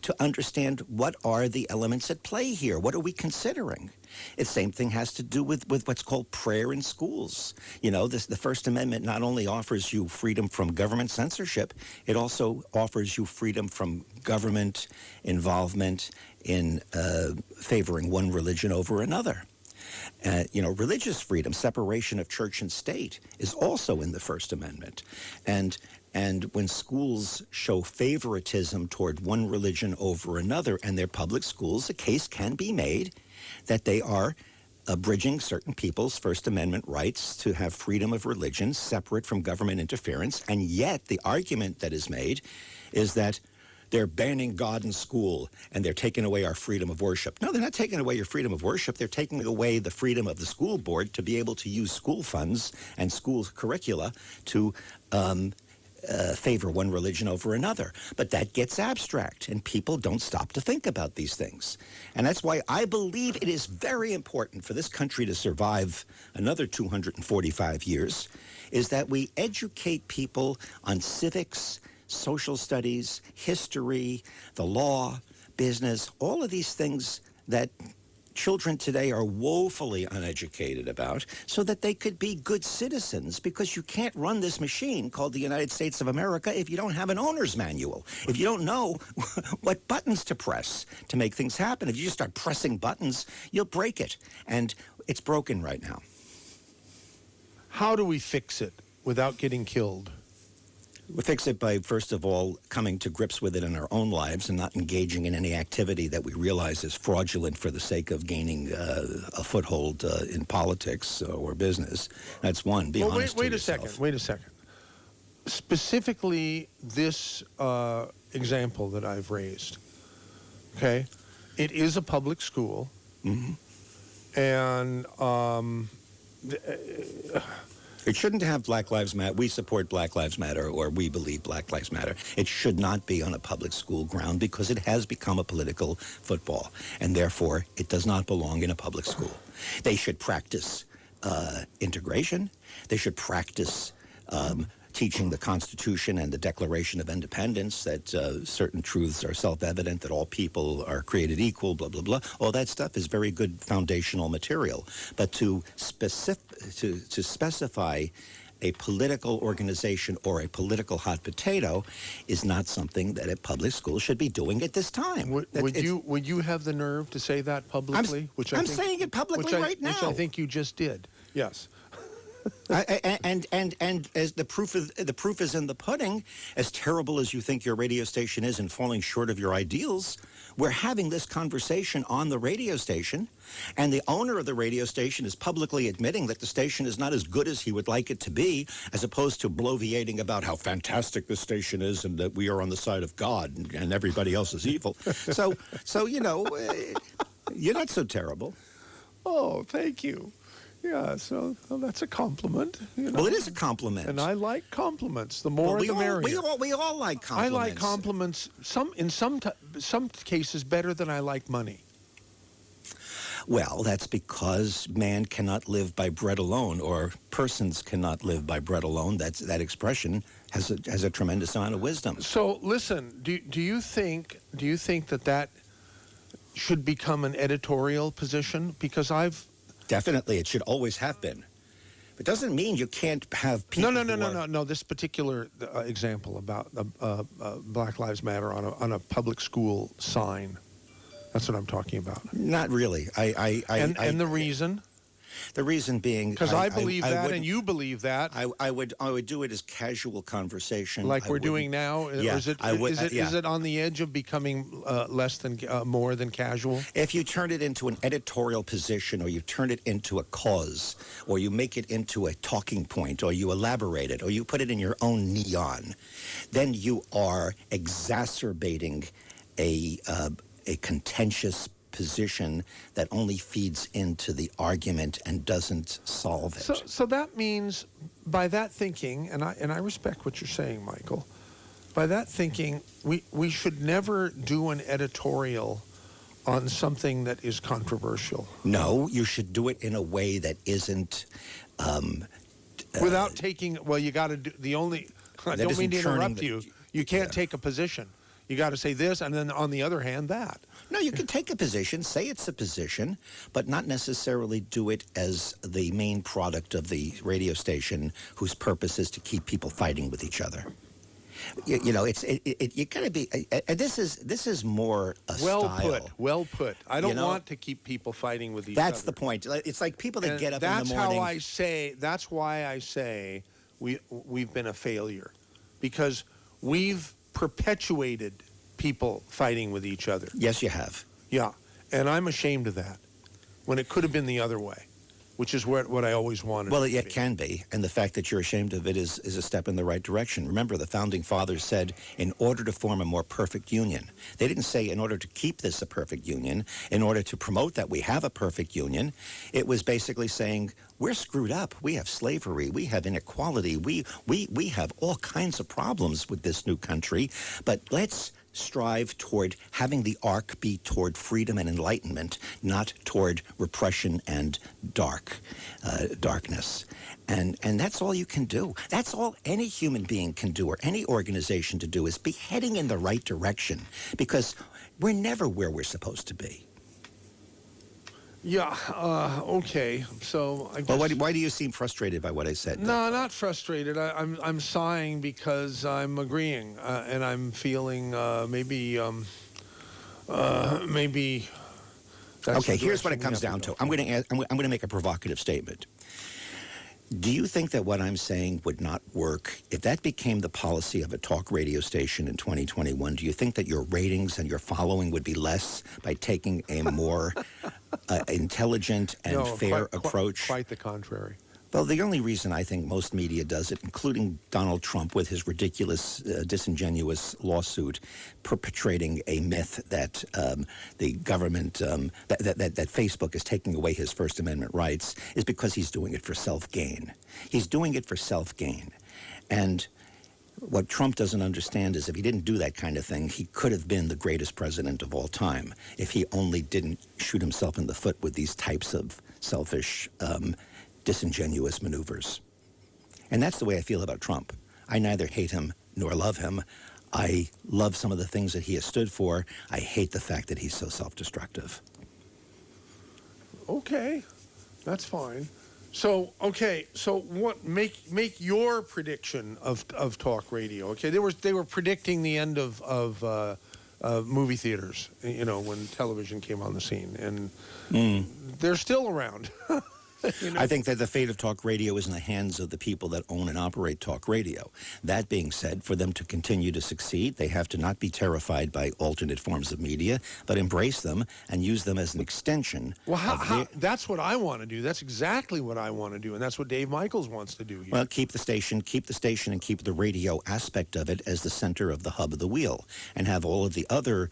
to understand what are the elements at play here. What are we considering? The same thing has to do with what's called prayer in schools. The First Amendment not only offers you freedom from government censorship, it also offers you freedom from government involvement in favoring one religion over another. Religious freedom, separation of church and state, is also in the First Amendment. And when schools show favoritism toward one religion over another, and they're public schools, a case can be made that they are abridging certain people's First Amendment rights to have freedom of religion separate from government interference. And yet the argument that is made is that they're banning God in school and they're taking away our freedom of worship. No, they're not taking away your freedom of worship. They're taking away the freedom of the school board to be able to use school funds and school curricula to favor one religion over another. But that gets abstract, and people don't stop to think about these things. And that's why I believe it is very important for this country to survive another 245 years, is that we educate people on civics, social studies, history, the law, business, all of these things that children today are woefully uneducated about, so that they could be good citizens, because you can't run this machine called the United States of America if you don't have an owner's manual, if you don't know what buttons to press to make things happen. If you just start pressing buttons, you'll break it. And it's broken right now. How do we fix it without getting killed? We fix it by, first of all, coming to grips with it in our own lives and not engaging in any activity that we realize is fraudulent for the sake of gaining a foothold in politics or business. That's one. Be honest wait to a yourself. second. Wait a second. Specifically, this example that I've raised, okay? It is a public school. Mm-hmm. And It shouldn't have Black Lives Matter. We support Black Lives Matter, or we believe Black Lives Matter. It should not be on a public school ground because it has become a political football, and therefore it does not belong in a public school. They should practice integration. They should practice teaching the Constitution and the Declaration of Independence, that certain truths are self-evident, that all people are created equal, blah, blah, blah. All that stuff is very good foundational material. But to specify a political organization or a political hot potato is not something that a public school should be doing at this time. would you have the nerve to say that publicly? I'm saying it publicly right now. Which I think you just did. Yes. And as the proof is in the pudding, as terrible as you think your radio station is in falling short of your ideals, We're having this conversation on the radio station, and the owner of the radio station is publicly admitting that the station is not as good as he would like it to be, as opposed to bloviating about how fantastic this station is and that we are on the side of God and everybody else is evil. So you know, you're not so terrible. Oh, thank you. Yeah, so well, that's a compliment. You know? Well, it is a compliment. And I like compliments. The more, the merrier. We all like compliments. I like compliments. In some cases better than I like money. Well, that's because man cannot live by bread alone, or persons cannot live by bread alone. That expression has a tremendous amount of wisdom. So listen, do you think that should become an editorial position? Because Definitely, it should always have been. It doesn't mean you can't have people. No. This particular example about Black Lives Matter on a public school sign. That's what I'm talking about. Not really. And the reason? The reason being, because I believe that, and you believe that. I would do it as casual conversation, like we're doing now. Yeah, or is it on the edge of becoming more than casual? If you turn it into an editorial position, or you turn it into a cause, or you make it into a talking point, or you elaborate it, or you put it in your own neon, then you are exacerbating a contentious position that only feeds into the argument and doesn't solve it. So that means, by that thinking, and I respect what you're saying, Michael, by that thinking, we should never do an editorial on something that is controversial. No, you should do it in a way that isn't... without taking... Well, you got to do... I don't mean to interrupt you. You can't take a position. You got to say this, and then on the other hand, that. No, you can take a position, say it's a position, but not necessarily do it as the main product of the radio station whose purpose is to keep people fighting with each other. You know, you got to be. This is more a style. Well put. I don't want to keep people fighting with each other. That's the point. It's like people that get up in the morning. That's how I say. That's why I say we've been a failure, because we've perpetuated people fighting with each other. Yes, you have. Yeah, and I'm ashamed of that, when it could have been the other way, which is what I always wanted. Well, it can be, and the fact that you're ashamed of it is a step in the right direction. Remember, the Founding Fathers said, in order to form a more perfect union. They didn't say in order to keep this a perfect union, in order to promote that we have a perfect union. It was basically saying, we're screwed up. We have slavery. We have inequality. We have all kinds of problems with this new country, but let's strive toward having the arc be toward freedom and enlightenment, not toward repression and darkness. And that's all you can do. That's all any human being can do, or any organization to do, is be heading in the right direction, because we're never where we're supposed to be. Yeah, okay. So I guess... Well, why do you seem frustrated by what I said? No, not frustrated. I'm sighing because I'm agreeing, and I'm feeling maybe that's okay, here's what it comes down to. I'm going to make a provocative statement. Do you think that what I'm saying would not work if that became the policy of a talk radio station in 2021? Do you think that your ratings and your following would be less by taking a more intelligent and fair approach? Quite the contrary. Well, the only reason I think most media does it, including Donald Trump with his ridiculous, disingenuous lawsuit perpetrating a myth that the government, that Facebook is taking away his First Amendment rights, is because he's doing it for self-gain. He's doing it for self-gain. And what Trump doesn't understand is if he didn't do that kind of thing, he could have been the greatest president of all time if he only didn't shoot himself in the foot with these types of selfish, disingenuous maneuvers. And that's the way I feel about Trump. I neither hate him nor love him. I love some of the things that he has stood for. I hate the fact that he's so self-destructive. Okay, that's fine. So, so what? Make your prediction of talk radio. Okay, they were predicting the end of movie theaters. You know, when television came on the scene, and they're still around. I think that the fate of talk radio is in the hands of the people that own and operate talk radio. That being said, for them to continue to succeed, they have to not be terrified by alternate forms of media, but embrace them and use them as an extension. Well, that's what I want to do. That's exactly what I want to do, and that's what Dave Michaels wants to do here. Well, keep the station, and keep the radio aspect of it as the center of the hub of the wheel, and have all of the other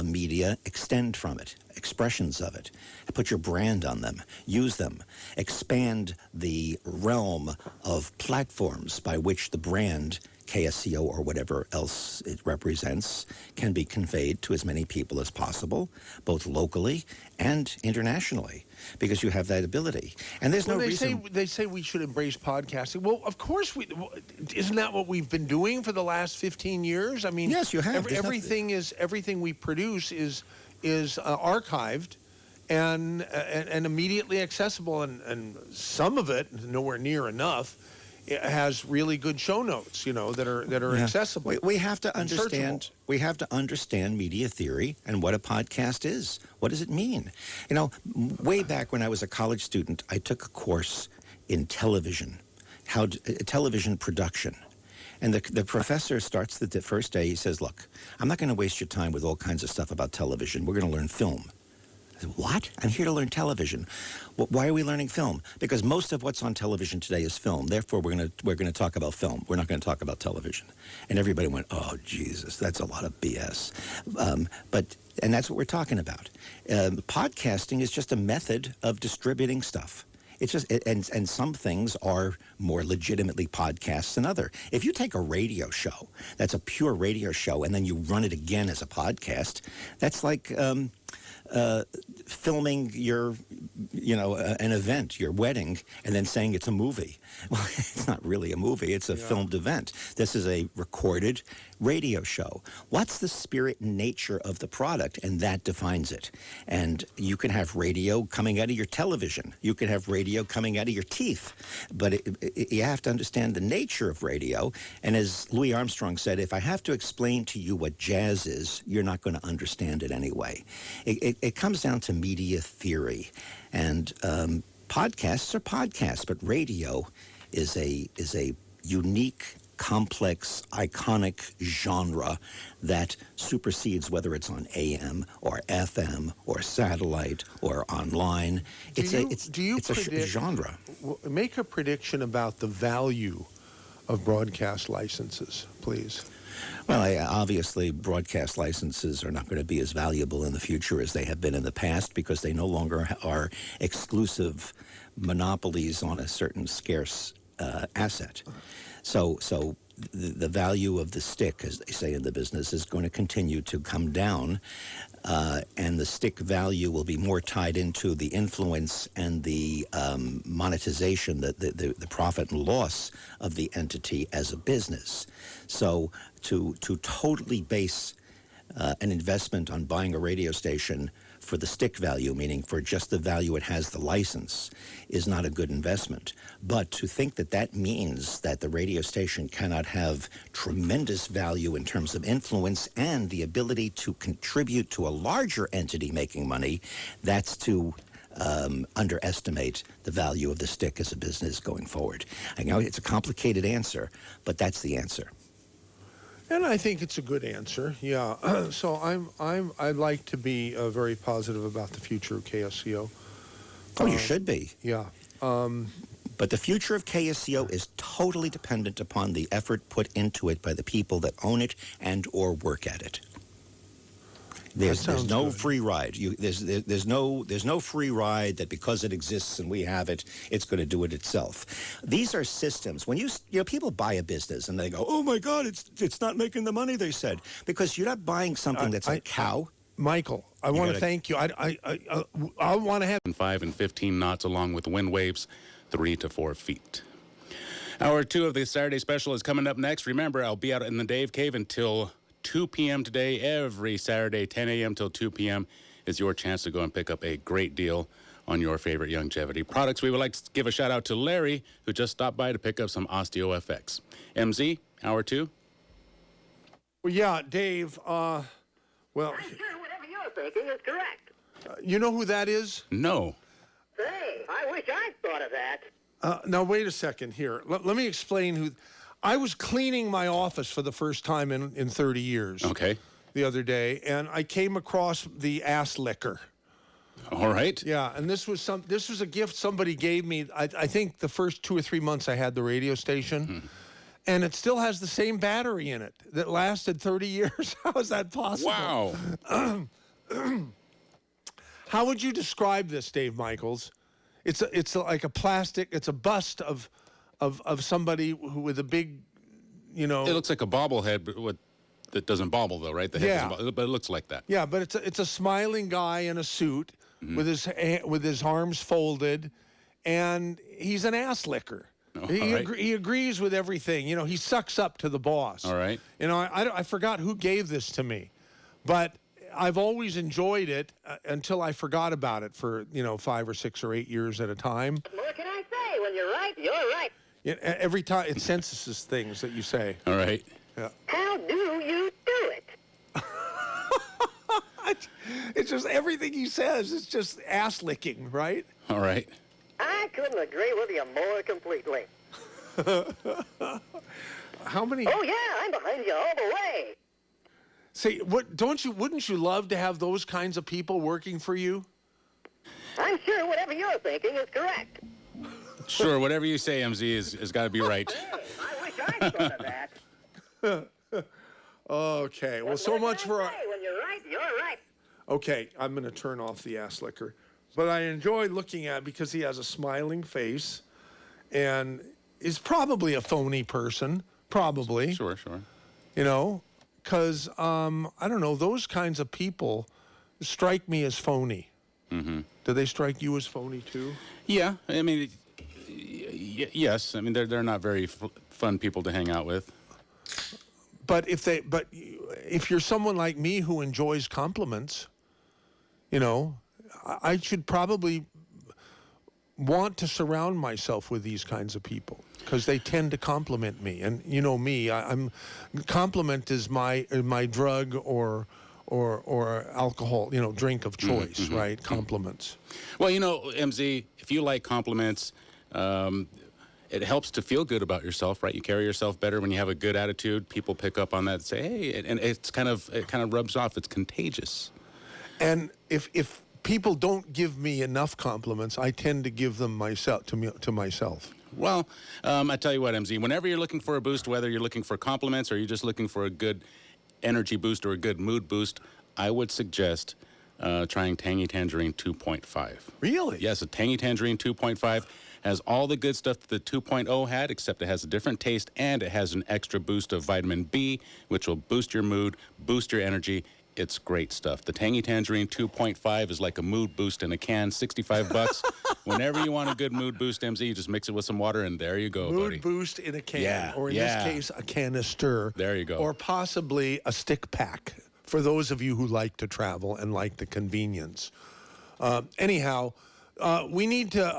media extend from it, expressions of it. Put your brand on them, use them, expand the realm of platforms by which the brand, KSCO or whatever else it represents, can be conveyed to as many people as possible, both locally and internationally, because you have that ability. And there's no reason... They say we should embrace podcasting. Well, of course isn't that what we've been doing for the last 15 years? I mean, yes, you have. Everything we produce is archived and immediately accessible, and some of it, nowhere near enough, it has really good show notes, that are accessible. We have to understand. We have to understand media theory and what a podcast is. What does it mean? Way back when I was a college student, I took a course in television, television production. And the professor starts the first day, he says, look, I'm not going to waste your time with all kinds of stuff about television. We're going to learn film. I said, what? I'm here to learn television. Why are we learning film? Because most of what's on television today is film. Therefore, we're going to talk about film. We're not going to talk about television. And everybody went, oh, Jesus, that's a lot of BS. And that's what we're talking about. Podcasting is just a method of distributing stuff. It's just, and some things are more legitimately podcasts than other. If you take a radio show, that's a pure radio show, and then you run it again as a podcast, that's like filming your, an event, your wedding, and then saying it's a movie. Well, it's not really a movie. It's a filmed event. This is a recorded radio show. What's the spirit and nature of the product? And that defines it. And you can have radio coming out of your television. You can have radio coming out of your teeth. But you have to understand the nature of radio. And as Louis Armstrong said, if I have to explain to you what jazz is, you're not going to understand it anyway. It comes down to media theory. And podcasts are podcasts, but radio is a unique, complex, iconic genre that supersedes whether it's on AM or FM or satellite or online. It's a genre. Make a prediction about the value of broadcast licenses, please. Well, obviously, broadcast licenses are not going to be as valuable in the future as they have been in the past because they no longer are exclusive monopolies on a certain scarce asset. So the value of the stick, as they say in the business, is going to continue to come down, and the stick value will be more tied into the influence and the monetization, the profit and loss of the entity as a business. So to totally base an investment on buying a radio station for the stick value, meaning for just the value it has the license, is not a good investment. But to think that that means that the radio station cannot have tremendous value in terms of influence and the ability to contribute to a larger entity making money, that's to underestimate the value of the stick as a business going forward. I know it's a complicated answer, but that's the answer. And I think it's a good answer. Yeah. So I'd like to be very positive about the future of KSCO. Oh, you should be. Yeah. But the future of KSCO is totally dependent upon the effort put into it by the people that own it and or work at it. There's no free ride. There's no free ride that because it exists and we have it, it's going to do it itself. These are systems. When people buy a business and they go, "Oh my God, it's not making the money," they said, because you're not buying something that's a cow. Michael, I want to thank you. I want to have 5 and 15 knots along with wind waves 3 to 4 feet. Hour 2 of the Saturday special is coming up next. Remember, I'll be out in the Dave Cave until 2 p.m. today. Every Saturday, 10 a.m. till 2 p.m. is your chance to go and pick up a great deal on your favorite longevity products. We would like to give a shout out to Larry, who just stopped by to pick up some OsteoFX. MZ, hour 2. Well, yeah, Dave. Well, I'm sure whatever you're thinking is correct. You know who that is? No. say, I wish I'd thought of that. Now, wait a second here. Let me explain who. I was cleaning my office for the first time in 30 years. Okay. The other day, and I came across the ass licker. All right. Yeah, and this was a gift somebody gave me. I think the first 2 or 3 months I had the radio station, and it still has the same battery in it that lasted 30 years. How is that possible? Wow. How would you describe this, Dave Michaels? It's like a plastic. It's a bust of somebody who with a big, It looks like a bobblehead, but that doesn't bobble though, right? The head Yeah. doesn't but it looks like that. Yeah, but it's a smiling guy in a suit with his arms folded, and he's an ass licker. He agrees with everything. He sucks up to the boss. All right. I forgot who gave this to me, but I've always enjoyed it until I forgot about it for 5 or 6 or 8 years at a time. What can I say? When you're right, you're right. Every time it senses things that you say. All right. Yeah. How do you do it? It's just everything he says. It's just ass licking, right? All right. I couldn't agree with you more completely. How many? Oh yeah, I'm behind you all the way. Say, wouldn't you love to have those kinds of people working for you? I'm sure whatever you're thinking is correct. Sure, whatever you say, MZ, has got to be right. Hey, I wish I'd thought of that. Okay, well, so much for our... Hey, when you're right, you're right. Okay, I'm going to turn off the ass licker. But I enjoy looking at it because he has a smiling face and is probably a phony person, probably. Sure. Because, I don't know, those kinds of people strike me as phony. Mm-hmm. Do they strike you as phony, too? Yeah, I mean, yes. I mean, they're not very fun people to hang out with. But if you're someone like me who enjoys compliments, I should probably want to surround myself with these kinds of people because they tend to compliment me. And me, compliment is my drug or alcohol, drink of choice, right? Compliments. Well, MZ, if you like compliments, it helps to feel good about yourself, right? You carry yourself better when you have a good attitude. People pick up on that and say, hey, and it kind of rubs off. It's contagious. And if people don't give me enough compliments, I tend to give them to myself. Well, I tell you what, MZ, whenever you're looking for a boost, whether you're looking for compliments or you're just looking for a good energy boost or a good mood boost, I would suggest trying Tangy Tangerine 2.5. Really? Yes, a Tangy Tangerine 2.5 has all the good stuff that the 2.0 had, except it has a different taste, and it has an extra boost of vitamin B, which will boost your mood, boost your energy. It's great stuff. The Tangy Tangerine 2.5 is like a mood boost in a can, $65. Whenever you want a good mood boost, MZ, you just mix it with some water, and there you go, buddy. Mood boost in a can, Yeah, or in this case, a canister. There you go. Or possibly a stick pack for those of you who like to travel and like the convenience. Anyhow, we need to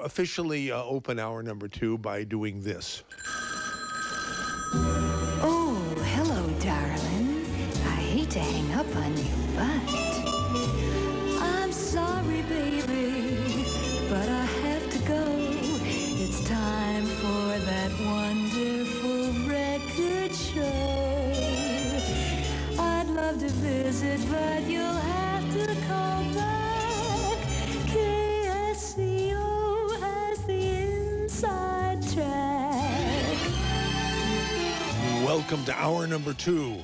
officially open hour number 2 by doing this. Oh, hello, darling. I hate to hang up on you, but I'm sorry, baby, but I have to go. It's time for that wonderful record show. I'd love to visit, but you'll have to call back. KSCO has the inside track. Welcome to hour number 2,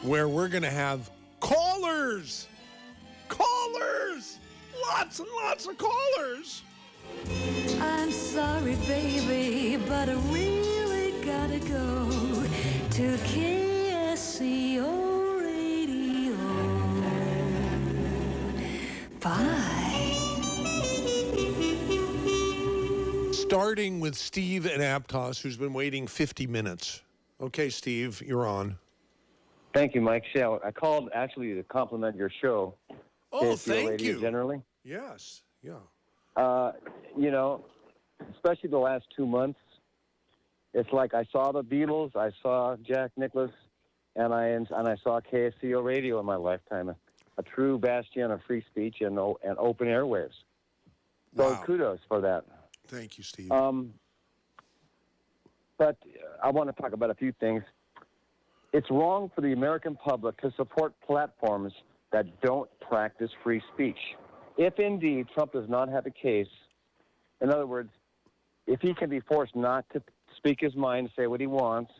where we're going to have callers. Lots and lots of callers. I'm sorry, baby, but I really gotta go to KSCO Radio. Bye. Starting with Steve in Aptos, who's been waiting 50 minutes. Okay, Steve, you're on. Thank you, Mike. Yeah, I called actually to compliment your show. Oh, KSCO thank Radio you. Generally. Yes, yeah. Especially the last 2 months, it's like I saw the Beatles, I saw Jack Nicklaus, and I saw KSCO Radio in my lifetime, a true bastion of free speech and open airwaves. So Wow. kudos for that. Thank you, Steve. But I want to talk about a few things. It's wrong for the American public to support platforms that don't practice free speech. If indeed Trump does not have a case, in other words, if he can be forced not to speak his mind, say what he wants,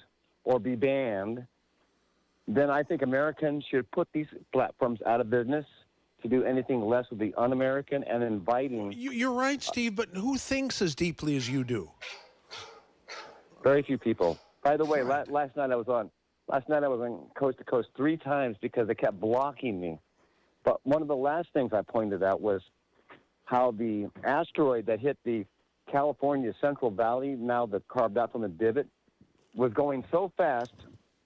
or be banned, then I think Americans should put these platforms out of business. To do anything less would be un-American and inviting. You're right, Steve, but who thinks as deeply as you do? Very few people. By the way, last night I was on Coast to Coast 3 times because they kept blocking me. But one of the last things I pointed out was how the asteroid that hit the California Central Valley, now that's carved out from the divot, was going so fast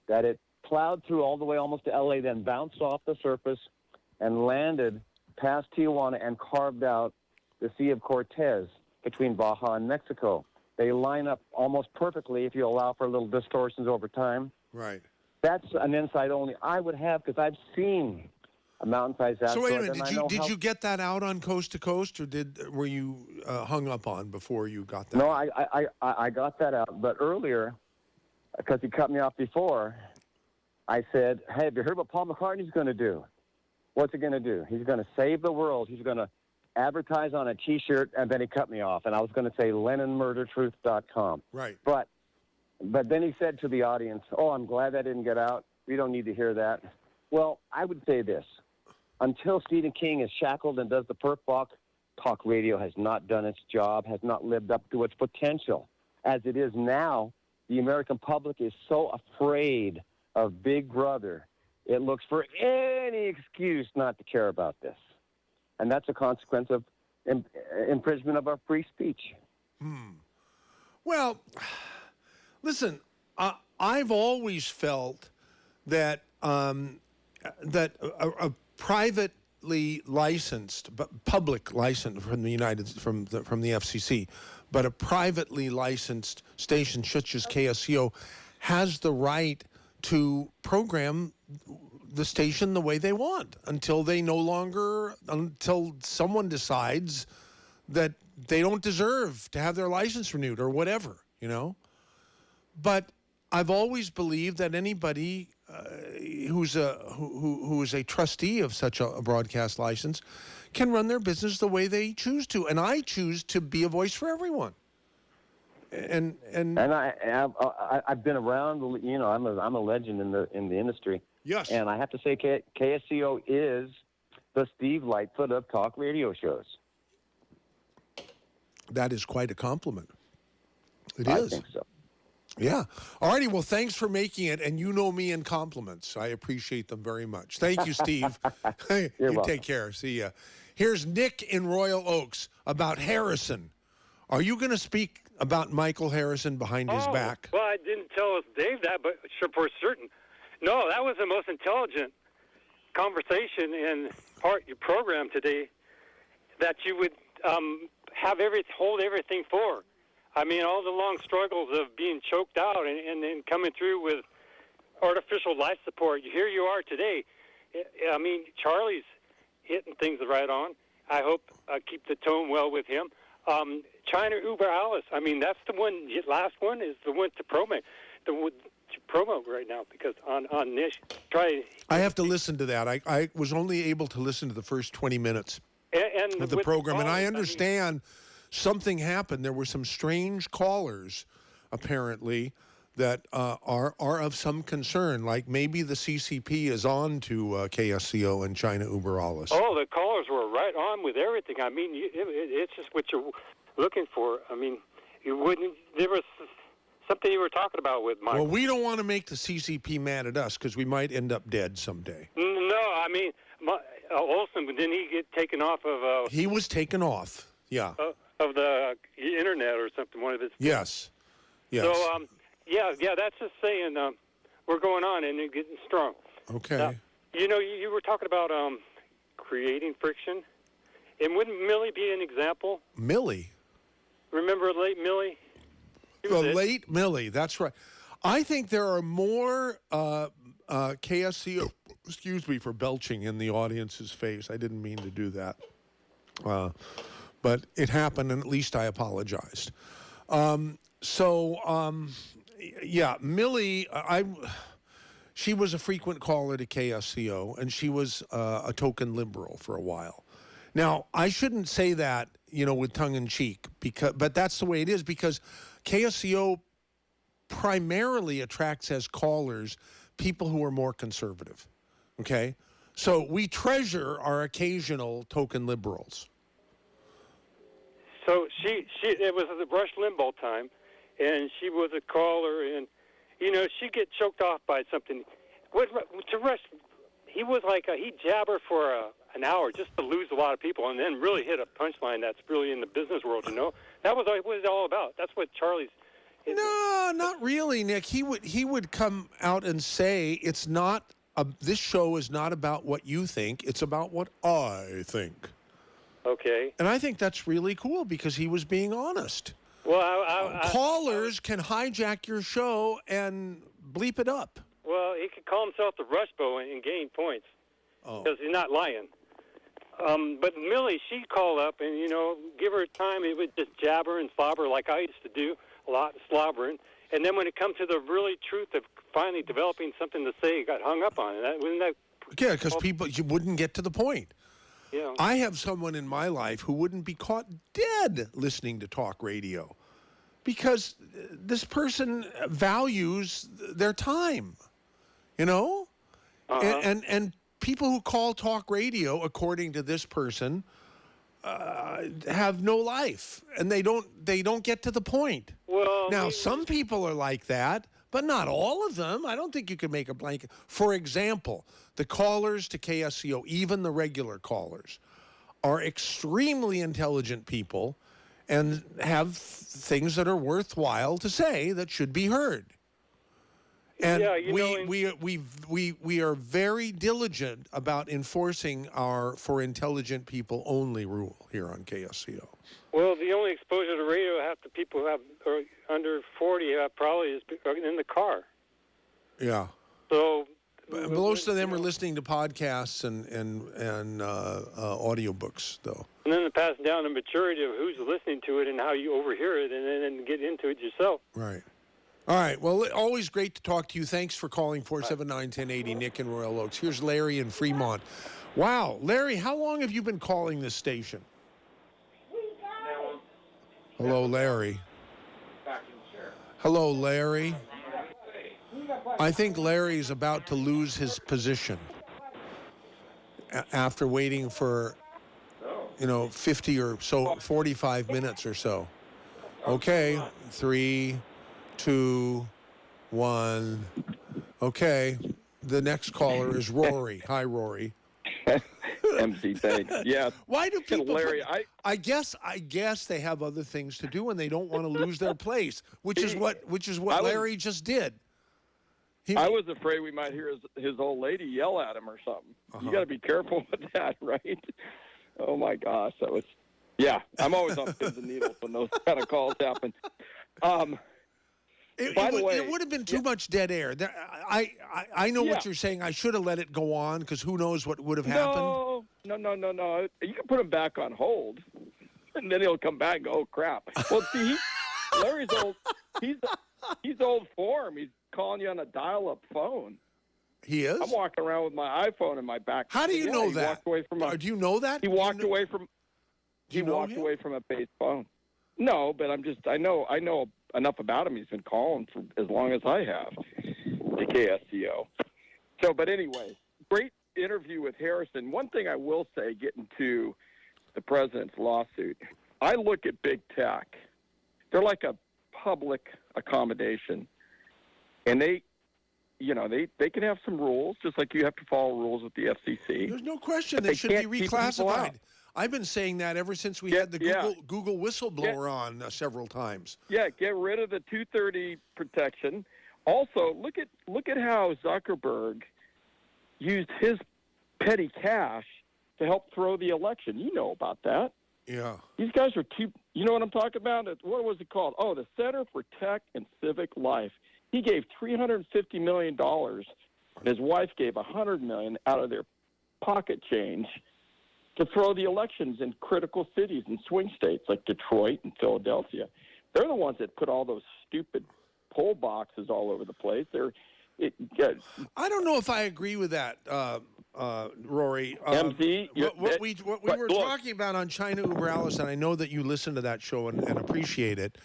that it plowed through all the way almost to LA, then bounced off the surface and landed past Tijuana and carved out the Sea of Cortez between Baja and Mexico. They line up almost perfectly if you allow for little distortions over time. Right. That's an insight only I would have because I've seen a mountain-sized asteroid. So wait a minute, did you get that out on Coast to Coast, or were you hung up on before you got that? No, I got that out. But earlier, because he cut me off before, I said, hey, have you heard what Paul McCartney's going to do? What's he going to do? He's going to save the world. He's going to advertise on a T-shirt, and then he cut me off. And I was going to say LennonMurderTruth.com. Right. But then he said to the audience, oh, I'm glad that didn't get out. We don't need to hear that. Well, I would say this. Until Stephen King is shackled and does the perp walk, talk radio has not done its job, has not lived up to its potential. As it is now, the American public is so afraid of Big Brother, it looks for any excuse not to care about this. And that's a consequence of infringement of our free speech. Well, listen, I've always felt that that a privately licensed, but public license from the FCC, but a privately licensed station such as KSCO has the right to program the station the way they want until someone decides that they don't deserve to have their license renewed or whatever, you know. But I've always believed that anybody who is a trustee of such a broadcast license can run their business the way they choose to, and I choose to be a voice for everyone. And I've been around. You know, I'm a legend in the industry. Yes. And I have to say, KSCO is the Steve Lightfoot of talk radio shows. That is quite a compliment. It I is. think so. Yeah. All righty. Well, thanks for making it. And you know me in compliments. I appreciate them very much. Thank you, Steve. You welcome. Take care. See ya. Here's Nick in Royal Oaks about Harrison. Are you going to speak about Michael Harrison behind his back? Well, I didn't tell Dave that, but sure, for certain. No, that was the most intelligent conversation in your program today that you would hold everything for. I mean, all the long struggles of being choked out and then coming through with artificial life support. Here you are today. I mean, Charlie's hitting things right on. I hope I keep the tone well with him. China Uber Alice. I mean, that's the one. The last one is the one to promo. Right now because on Nish. I have to listen to that. I was only able to listen to the first 20 minutes of the program, and I understand something happened. There were some strange callers, apparently, that are of some concern, like maybe the CCP is on to KSCO and China Uber Alice. Oh, the callers were right on with everything. I mean, it's just what you're looking for. I mean, you wouldn't. There was something you were talking about with Mike. Well, we don't want to make the CCP mad at us because we might end up dead someday. No, I mean, Olson, didn't he get taken off of... he was taken off, yeah. Of the internet or something, one of his... Yes, yes. So, yeah, that's just saying we're going on and getting strong. Okay. Now, you know, you were talking about creating friction. And wouldn't Millie be an example? Millie? Remember late Millie? The late Millie, that's right. I think there are more KSCO, excuse me for belching in the audience's face. I didn't mean to do that. but it happened, and at least I apologized. Yeah, Millie, she was a frequent caller to KSCO, and she was a token liberal for a while. Now, I shouldn't say that, with tongue in cheek, but that's the way it is, because KSCO primarily attracts as callers people who are more conservative. Okay? So we treasure our occasional token liberals. So it was the Rush Limbaugh time, and she was a caller, and she'd get choked off by something. To Rush, he was like he'd jabber for an hour just to lose a lot of people, and then really hit a punchline that's really in the business world. That was what it was all about. That's what Charlie's. No, not really, Nick. He would come out and say it's not. This show is not about what you think. It's about what I think. Okay. And I think that's really cool because he was being honest. Well, callers can hijack your show and bleep it up. Well, he could call himself the Rushbo and gain points because he's not lying. But Millie, she'd call up and, give her time. It would just jabber and slobber like I used to do, a lot of slobbering. And then when it comes to the really truth of finally developing something to say, he got hung up on it. Yeah, because you wouldn't get to the point. Yeah. I have someone in my life who wouldn't be caught dead listening to talk radio because this person values their time, and people who call talk radio, according to this person, have no life, and they don't get to the point. Well, now some people are like that, but not all of them. I don't think you can make a blanket. For example, the callers to KSCO, even the regular callers, are extremely intelligent people and have things that are worthwhile to say that should be heard. And we are very diligent about enforcing our for intelligent people only rule here on KSCO. Well, the only exposure to radio half the people who are under 40 have probably is in the car. Yeah. So most of them are listening to podcasts and audiobooks, though. And then pass down the maturity of who's listening to it and how you overhear it, and then get into it yourself. Right. All right. Well, always great to talk to you. Thanks for calling 479-1080, Nick in Royal Oaks. Here's Larry in Fremont. Wow. Larry, how long have you been calling this station? Hello, Larry. Hello, Larry. I think Larry's about to lose his position after waiting for, 50 or so, 45 minutes or so. Okay, 3, 2, 1. Okay, the next caller is Rory. Hi, Rory. MC, thanks. Yeah. Why do people? Larry, I guess they have other things to do and they don't want to lose their place, which is what Larry just did. I was afraid we might hear his old lady yell at him or something. You got to be careful with that, right? Oh my gosh, that was. Yeah, I'm always on pins and needles when those kind of calls happen. It would have been too much dead air. I know what you're saying. I should have let it go on because who knows what would have happened. No. You can put him back on hold, and then he'll come back and go, oh, crap. Well, see, Larry's old. He's old form. He's calling you on a dial-up phone. He is? I'm walking around with my iPhone in my back. How do you know that? Walked away from do you know that? He walked away from. He walked away from a base phone. No, but I know enough about him. He's been calling for as long as I have to KSCO. So, but anyway, great interview with Harrison. One thing I will say, getting to the president's lawsuit, I look at big tech. They're like a public accommodation, and they can have some rules, just like you have to follow rules with the FCC. There's no question they should be reclassified. I've been saying that ever since we had the Google whistleblower on several times. Yeah, get rid of the 230 protection. Also, look at how Zuckerberg used his petty cash to help throw the election. You know about that. Yeah. These guys are too. You know what I'm talking about? What was it called? Oh, the Center for Tech and Civic Life. He gave $350 million, and his wife gave $100 million out of their pocket change to throw the elections in critical cities and swing states like Detroit and Philadelphia. They're the ones that put all those stupid poll boxes all over the place. I don't know if I agree with that, Rory. MZ, what we were talking about on China Uber Alice, and I know that you listen to that show and appreciate it,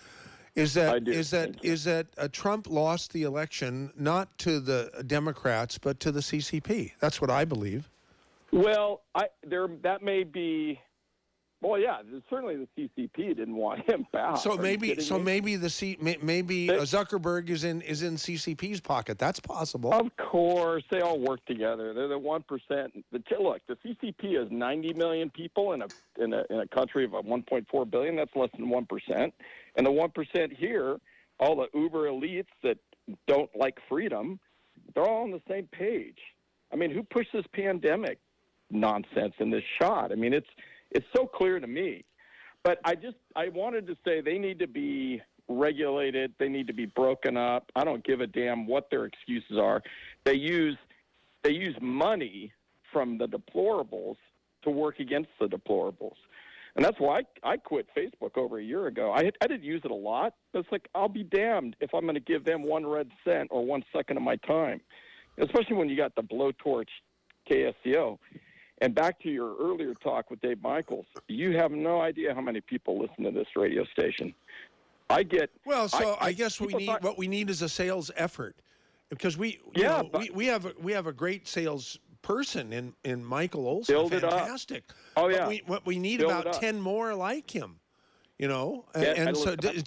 is that Trump lost the election not to the Democrats but to the CCP. That's what I believe. Well, that may be. Well, yeah, certainly the CCP didn't want him back. So maybe Zuckerberg is in CCP's pocket. That's possible. Of course, they all work together. They're the 1%. Look, the CCP is 90 million people in a country of 1.4 billion. That's less than 1%. And the 1% here, all the uber elites that don't like freedom, they're all on the same page. I mean, who pushed this pandemic nonsense in this shot? I mean, it's so clear to me. But I wanted to say they need to be regulated. They need to be broken up. I don't give a damn what their excuses are. They use money from the deplorables to work against the deplorables. And that's why I quit Facebook over a year ago. I didn't use it a lot. It's like, I'll be damned if I'm going to give them 1 red cent or 1 second of my time, especially when you got the blowtorch KSCO. And back to your earlier talk with Dave Michaels, you have no idea how many people listen to this radio station. I guess what we need is a sales effort, because we have a great sales person in Michael Olson. Build fantastic. It up. Oh yeah. What we need Build about 10 more like him. You know, listen, is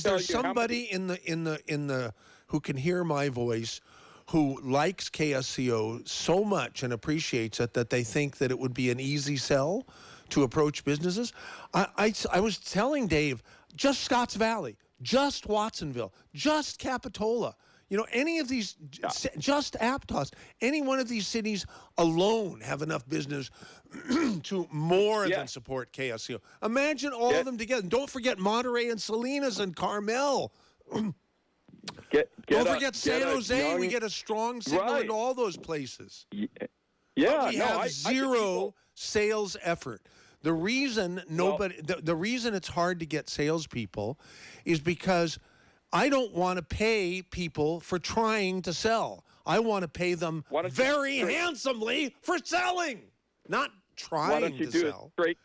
there somebody in the who can hear my voice, who likes KSCO so much and appreciates it that they think that it would be an easy sell to approach businesses? I was telling Dave, just Scotts Valley, just Watsonville, just Capitola, you know, any of these, just Aptos, any one of these cities alone have enough business to more than support KSCO. Imagine all of them together. And don't forget Monterey and Salinas and Carmel. Don't forget San Jose. We get a strong signal into all those places. Yeah, we have zero sales effort. The reason the reason it's hard to get salespeople is because I don't want to pay people for trying to sell. I want to pay them very handsomely for selling, not trying to sell. Why don't you do a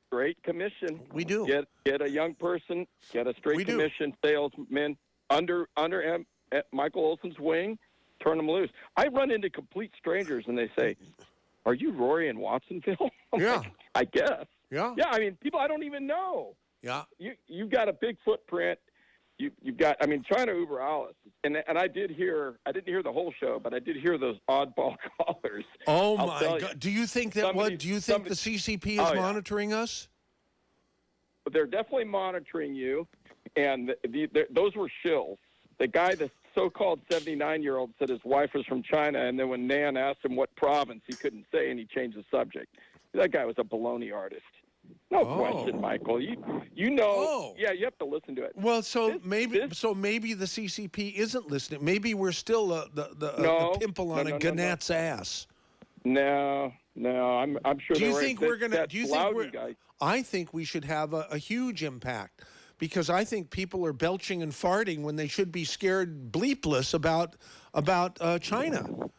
straight commission? We do. Get a young person, get a straight commission salesman under Michael Olson's wing, turn them loose. I run into complete strangers and they say, "Are you Rory in Watsonville?" Yeah. Like, I guess. Yeah. Yeah, I mean, people I don't even know. Yeah. You've got a big footprint. You've got, I mean, China Uber Alice, and I didn't hear the whole show, but I did hear those oddball callers. Oh my God! Do you think that Do you think the CCP is monitoring us? They're definitely monitoring you, and those were shills. The guy, the so-called 79-year-old, said his wife was from China, and then when Nan asked him what province, he couldn't say, and he changed the subject. That guy was a baloney artist. No question, Michael. You know, yeah, you have to listen to it. Well, maybe the CCP isn't listening. Maybe we're still the pimple on a gnat's ass. No, I'm sure. Do you think we're gonna? Do you think we're? I think we should have a huge impact, because I think people are belching and farting when they should be scared bleepless about China.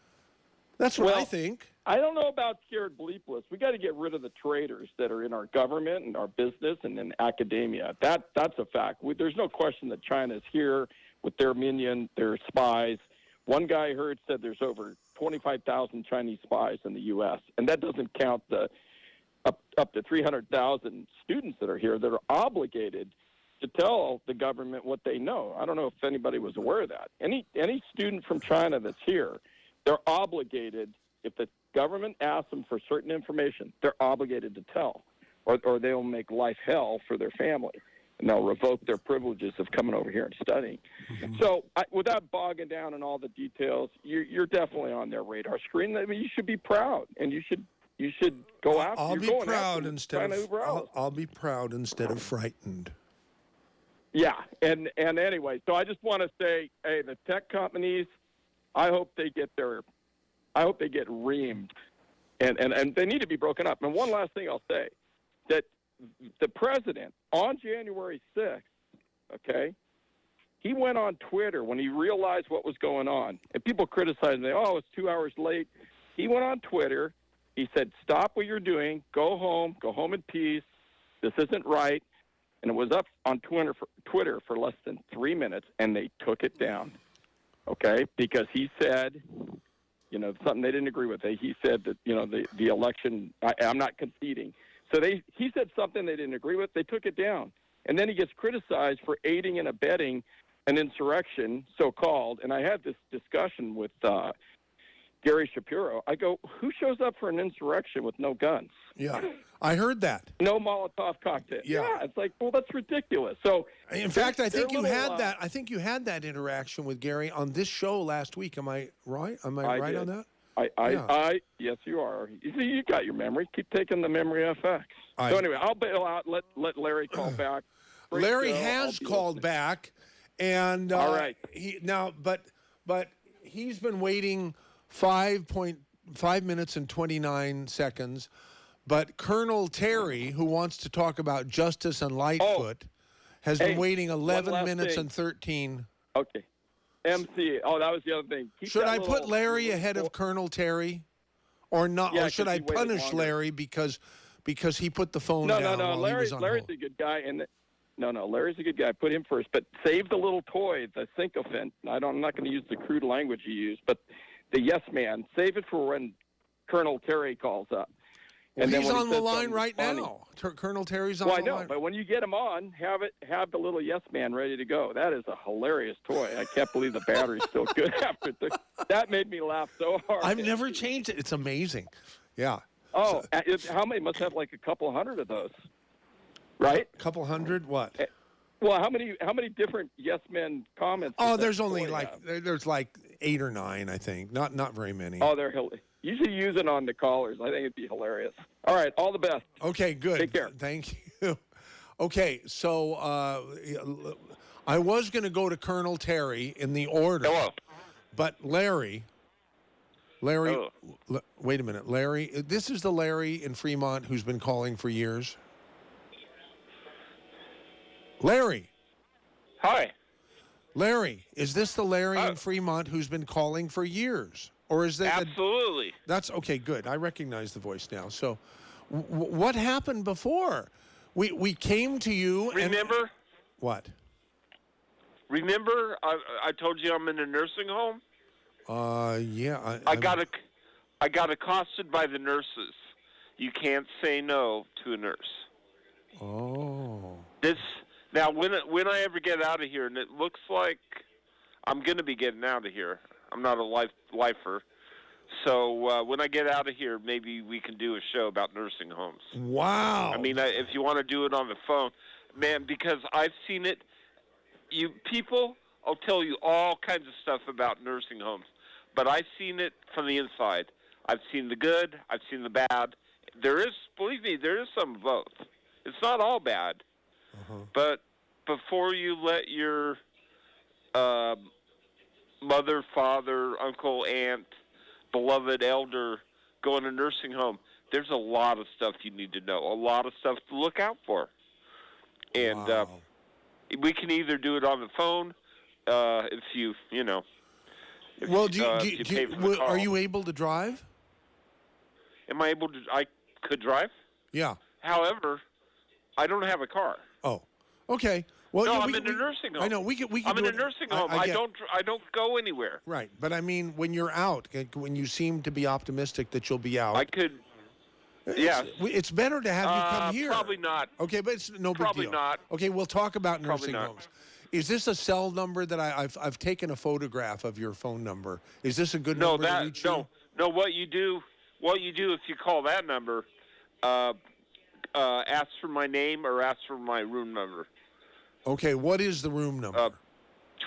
That's what I think. I don't know about scared bleepless. We got to get rid of the traitors that are in our government and our business and in academia. That's a fact. There's no question that China's here with their minion, their spies. One guy I heard said there's over 25,000 Chinese spies in the U.S., and that doesn't count the up to 300,000 students that are here that are obligated to tell the government what they know. I don't know if anybody was aware of that. Any student from China that's here, they're obligated. If the government asks them for certain information, they're obligated to tell, or they'll make life hell for their family, and they'll revoke their privileges of coming over here and studying. Mm-hmm. So without bogging down in all the details, you're definitely on their radar screen. I mean, you should be proud, and you should go after. I'll be proud instead of frightened. Yeah, and anyway, so I just want to say, hey, the tech companies, I hope they get reamed, and they need to be broken up. And one last thing I'll say, that the president on January 6th, okay, he went on Twitter when he realized what was going on, and people criticized him. Oh, it's 2 hours late. He went on Twitter. He said, "Stop what you're doing. Go home in peace. This isn't right." And it was up on Twitter for less than 3 minutes, and they took it down. Okay, because he said, something they didn't agree with. He said that the election. I'm not conceding. So he said something they didn't agree with. They took it down, and then he gets criticized for aiding and abetting an insurrection, so-called. And I had this discussion with Gary Shapiro. I go, who shows up for an insurrection with no guns? Yeah, I heard that. No Molotov cocktail. Yeah, it's like, well, that's ridiculous. So, in fact, I think you had that. I think you had that interaction with Gary on this show last week. Am I right? Am I right on that? Yes, you are. You see, you got your memory. Keep taking the memory FX. So anyway, I'll bail out. Let Larry call back. Larry has called back, and all right. But he's been waiting 5 minutes and 29 seconds. But Colonel Terry, who wants to talk about Justice and Lightfoot, has been waiting 11 minutes and 13. Okay. MC. Oh, that was the other thing. Should I put Larry ahead of Colonel Terry, or not? Or should I punish Larry because he put the phone down? No. Larry's a good guy, and Larry's a good guy. Put him first, but save the little toy, the sycophant. I'm not going to use the crude language you use, but the yes man. Save it for when Colonel Terry calls up. Well, he's on the line right now. Colonel Terry's on the line. Well, I know, but when you get him on, have the little yes man ready to go. That is a hilarious toy. I can't believe the battery's still good after that. Made me laugh so hard. I've never changed it. It's amazing. Yeah. Oh, how many? Must have like a couple hundred of those, right? A couple hundred? What? Well, how many different yes men comments? Oh, there's only there's like 8 or 9, I think. Not very many. Oh, they're hilarious. You should use it on the callers. I think it'd be hilarious. All right, all the best. Okay, good. Take care. Thank you. Okay, so I was going to go to Colonel Terry in the order. Hello. But Larry, Hello. Wait a minute. Larry, this is the Larry in Fremont who's been calling for years. Larry. Hi. Larry, is this the Larry in Fremont who's been calling for years? Or is that absolutely? That's okay. Good. I recognize the voice now. So, what happened before? We came to you. Remember? What? Remember, I told you I'm in a nursing home. Yeah. I got accosted by the nurses. You can't say no to a nurse. Oh. Now when I ever get out of here, and it looks like I'm going to be getting out of here. I'm not a lifer. So when I get out of here, maybe we can do a show about nursing homes. Wow. I mean, if you want to do it on the phone, man, because I've seen it. People, I'll tell you all kinds of stuff about nursing homes, but I've seen it from the inside. I've seen the good. I've seen the bad. Believe me, there is some of both. It's not all bad. But before you let your mother, father, uncle, aunt, beloved elder go in a nursing home, there's a lot of stuff you need to know, a lot of stuff to look out for. And we can either do it on the phone if you know. Well, are you able to drive? Am I able to? I could drive. Yeah. However, I don't have a car. Oh, okay. Well, no, I'm in a nursing home. I know we can. I'm in a nursing home. I don't go anywhere. Right, but I mean, when you're out, when you seem to be optimistic that you'll be out, I could. Yeah. It's better to have you come here. Probably not. Okay, but it's no big deal. Probably not. Okay, we'll talk about nursing homes. Is this a cell number that I've taken a photograph of your phone number? Is this a good number to reach you? No. What you do if you call that number, ask for my name or ask for my room number. Okay, what is the room number?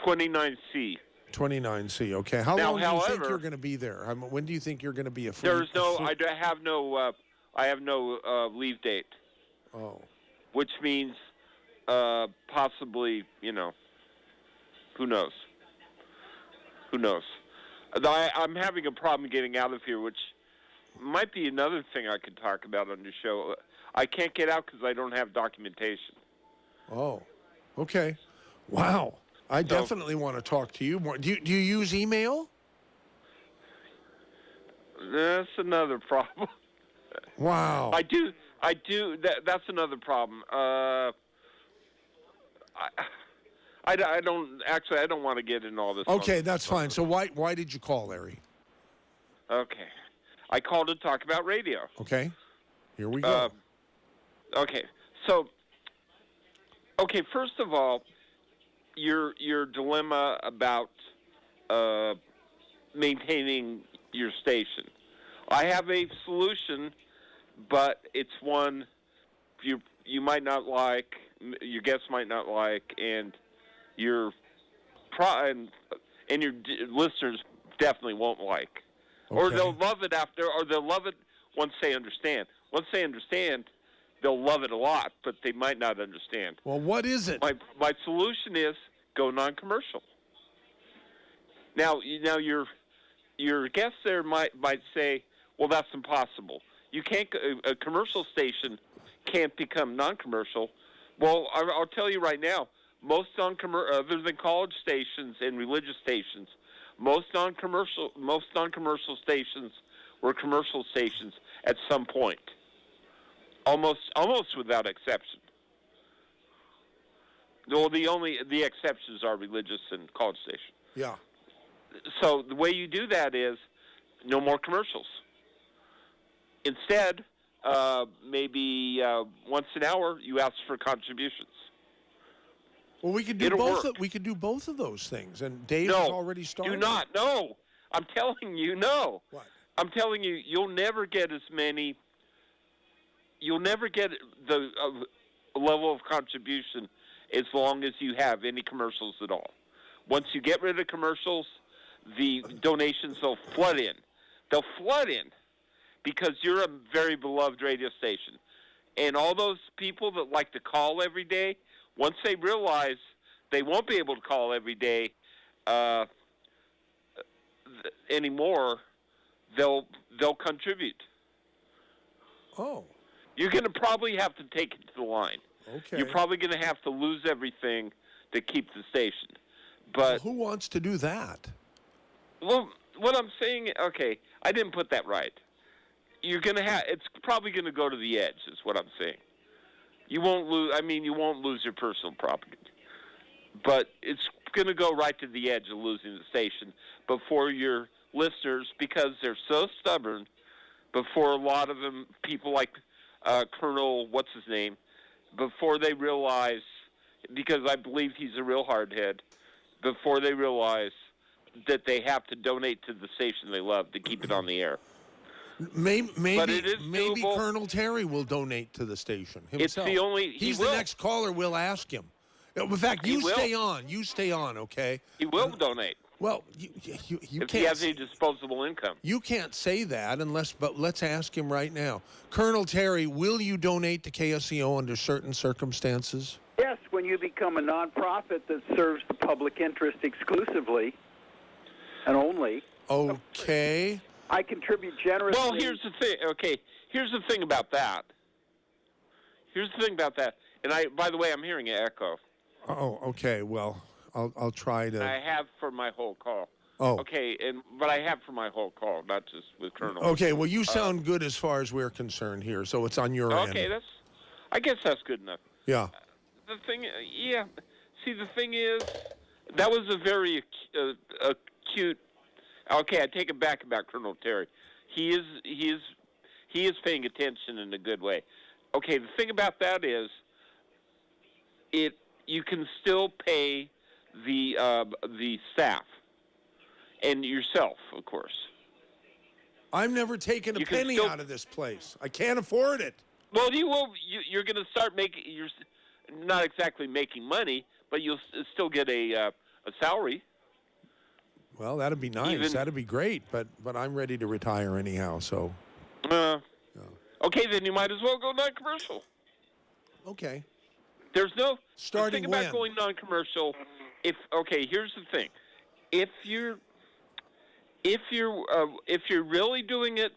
29C. 29C. Okay. How long do you think you're going to be there? When do you think you're going to be I have no leave date. Oh. Which means possibly, who knows? Who knows? I'm having a problem getting out of here, which might be another thing I could talk about on your show. I can't get out because I don't have documentation. Oh, okay. Wow. I definitely want to talk to you more. Do you use email? That's another problem. Wow. I do. That's another problem. I don't want to get in all this. Okay, that's fine. So why did you call, Larry? Okay. I called to talk about radio. Okay. Here we go. Okay. So, first of all, your dilemma about maintaining your station. I have a solution, but it's one you might not like, your guests might not like, and your listeners definitely won't like. Okay. Or they'll love it or they'll love it once they understand. Once they understand, they'll love it a lot, but they might not understand. Well, what is it? My solution is go non-commercial. Now your guests there might say, well, that's impossible. You can't. A commercial station can't become non-commercial. Well, I'll tell you right now. Most other than college stations and religious stations, most non-commercial stations were commercial stations at some point. Almost without exception. Well, the exceptions are religious and college stations. Yeah. So the way you do that is no more commercials. Instead, maybe once an hour you ask for contributions. Well, we could do both. We could do both of those things, and Dave has already started. Do not. No, I'm telling you, no. What? I'm telling you, you'll never get as many. You'll never get the level of contribution as long as you have any commercials at all. Once you get rid of commercials, the donations will flood in. They'll flood in because you're a very beloved radio station. And all those people that like to call every day, once they realize they won't be able to call every day anymore, they'll contribute. Oh. You're going to probably have to take it to the line. Okay. You're probably going to have to lose everything to keep the station. But well, who wants to do that? Well, what I'm saying, okay, I didn't put that right. You're going to have, it's probably going to go to the edge, is what I'm saying. You won't lose, you won't lose your personal property. But it's going to go right to the edge of losing the station before your listeners, because they're so stubborn, before a lot of them, people like Colonel, what's his name, before they realize, because I believe he's a real hardhead, before they realize that they have to donate to the station they love to keep it on the air. Maybe doable. Colonel Terry will donate to the station himself. It's the only. He's the next caller. We'll ask him. In fact, you stay on. You stay on, okay? He will donate. Well, you if can't. He has any disposable income. You can't say that but let's ask him right now. Colonel Terry, will you donate to KSCO under certain circumstances? Yes, when you become a nonprofit that serves the public interest exclusively and only. Okay. I contribute generously. Well, here's the thing. Okay, here's the thing about that. And by the way, I'm hearing an echo. Oh, okay. Well, I'll try to. I have for my whole call. Oh. Okay, but I have for my whole call, not just with Colonel. Okay. Well, you sound good as far as we're concerned here, so it's on your end. Okay, I guess that's good enough. Yeah. The thing, yeah. See, the thing is, that was a very acute. Okay, I take it back about Colonel Terry. He is paying attention in a good way. Okay, the thing about that is, you can still pay the staff and yourself, of course. I'm never taking a penny out of this place. I can't afford it. Well, you will. You're going to start making. You're not exactly making money, but you'll still get a salary. Well, that'd be nice. That'd be great. But I'm ready to retire anyhow. So. Okay, then you might as well go non-commercial. Okay. There's no starting the thing about going non-commercial. Here's the thing. If you're really doing it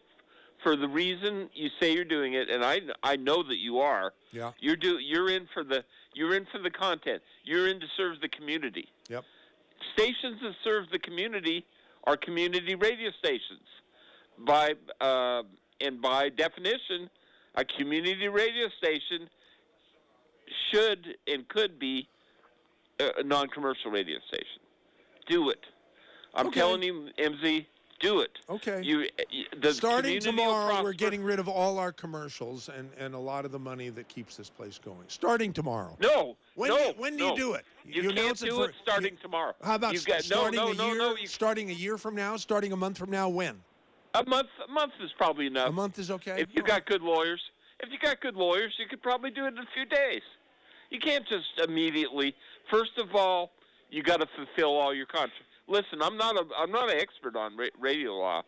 for the reason you say you're doing it, and I know that you are. Yeah. You're in for the content. You're in to serve the community. Yep. Stations that serve the community are community radio stations. By definition, a community radio station should and could be a non-commercial radio station. Do it. I'm telling you, MZ, do it. Okay. Starting tomorrow, we're getting rid of all our commercials and a lot of the money that keeps this place going. Starting tomorrow. No. When do you do it? You can't announce do it starting tomorrow. How about starting a year? You, starting a year from now? Starting a month from now? When? A month is probably enough. A month is okay. If you got good lawyers, you could probably do it in a few days. You can't just immediately. First of all, you got to fulfill all your contracts. Listen, I'm not an expert on radio law.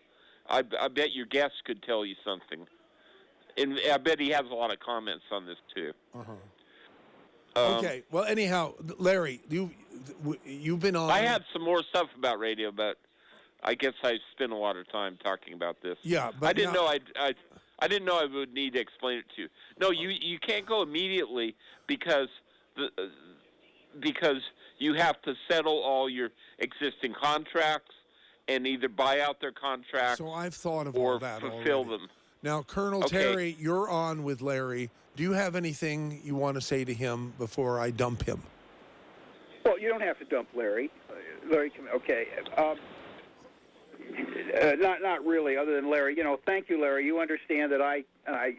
I bet your guest could tell you something, and I bet he has a lot of comments on this too. Okay. Well, anyhow, Larry, you've been on. I had some more stuff about radio, but I guess I spent a lot of time talking about this. Yeah, but I didn't know I didn't know I would need to explain it to you. No, you can't go immediately because you have to settle all your existing contracts and either buy out their contracts. So I've thought of or all that fulfill already. them. Now, Colonel Terry, you're on with Larry. Do you have anything you want to say to him before I dump him? Well, you don't have to dump Larry. Larry, okay. Not really. Other than Larry, thank you, Larry. You understand that I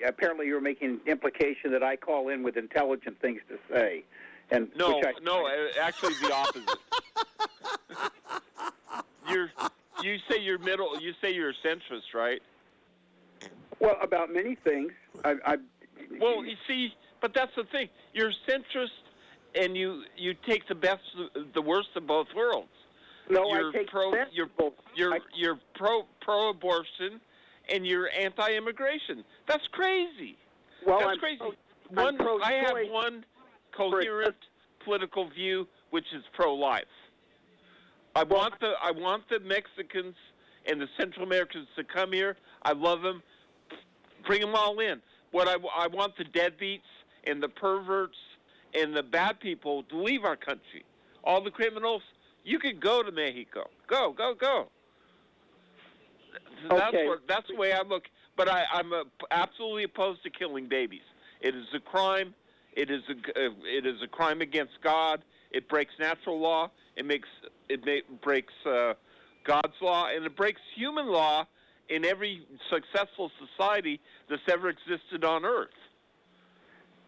apparently you're making implication that I call in with intelligent things to say, and no, actually the opposite. You say you're middle. You say you're a centrist, right? Well, about many things. Well, you see, but that's the thing. You're centrist, and you take the best, the worst of both worlds. No, you're I take you're pro-abortion, and you're anti-immigration. That's crazy. Well, that's crazy. I have one coherent political view, which is pro-life. I want the Mexicans and the Central Americans to come here. I love them. Bring them all in. What I want the deadbeats and the perverts and the bad people to leave our country. All the criminals, you can go to Mexico. Go. Okay. That's the way I look. But I'm absolutely opposed to killing babies. It is a crime. It is a crime against God. It breaks natural law. It breaks God's law, and it breaks human law in every successful society that's ever existed on Earth.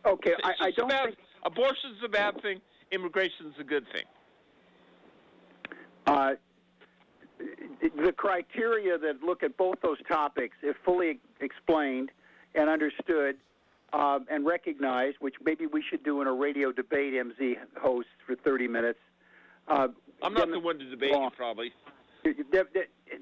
Okay, I don't think abortion's a bad thing. Immigration's a good thing. The criteria that look at both those topics, if fully explained and understood and recognized, which maybe we should do in a radio debate, MZ hosts for 30 minutes. I'm not the one to debate you, probably.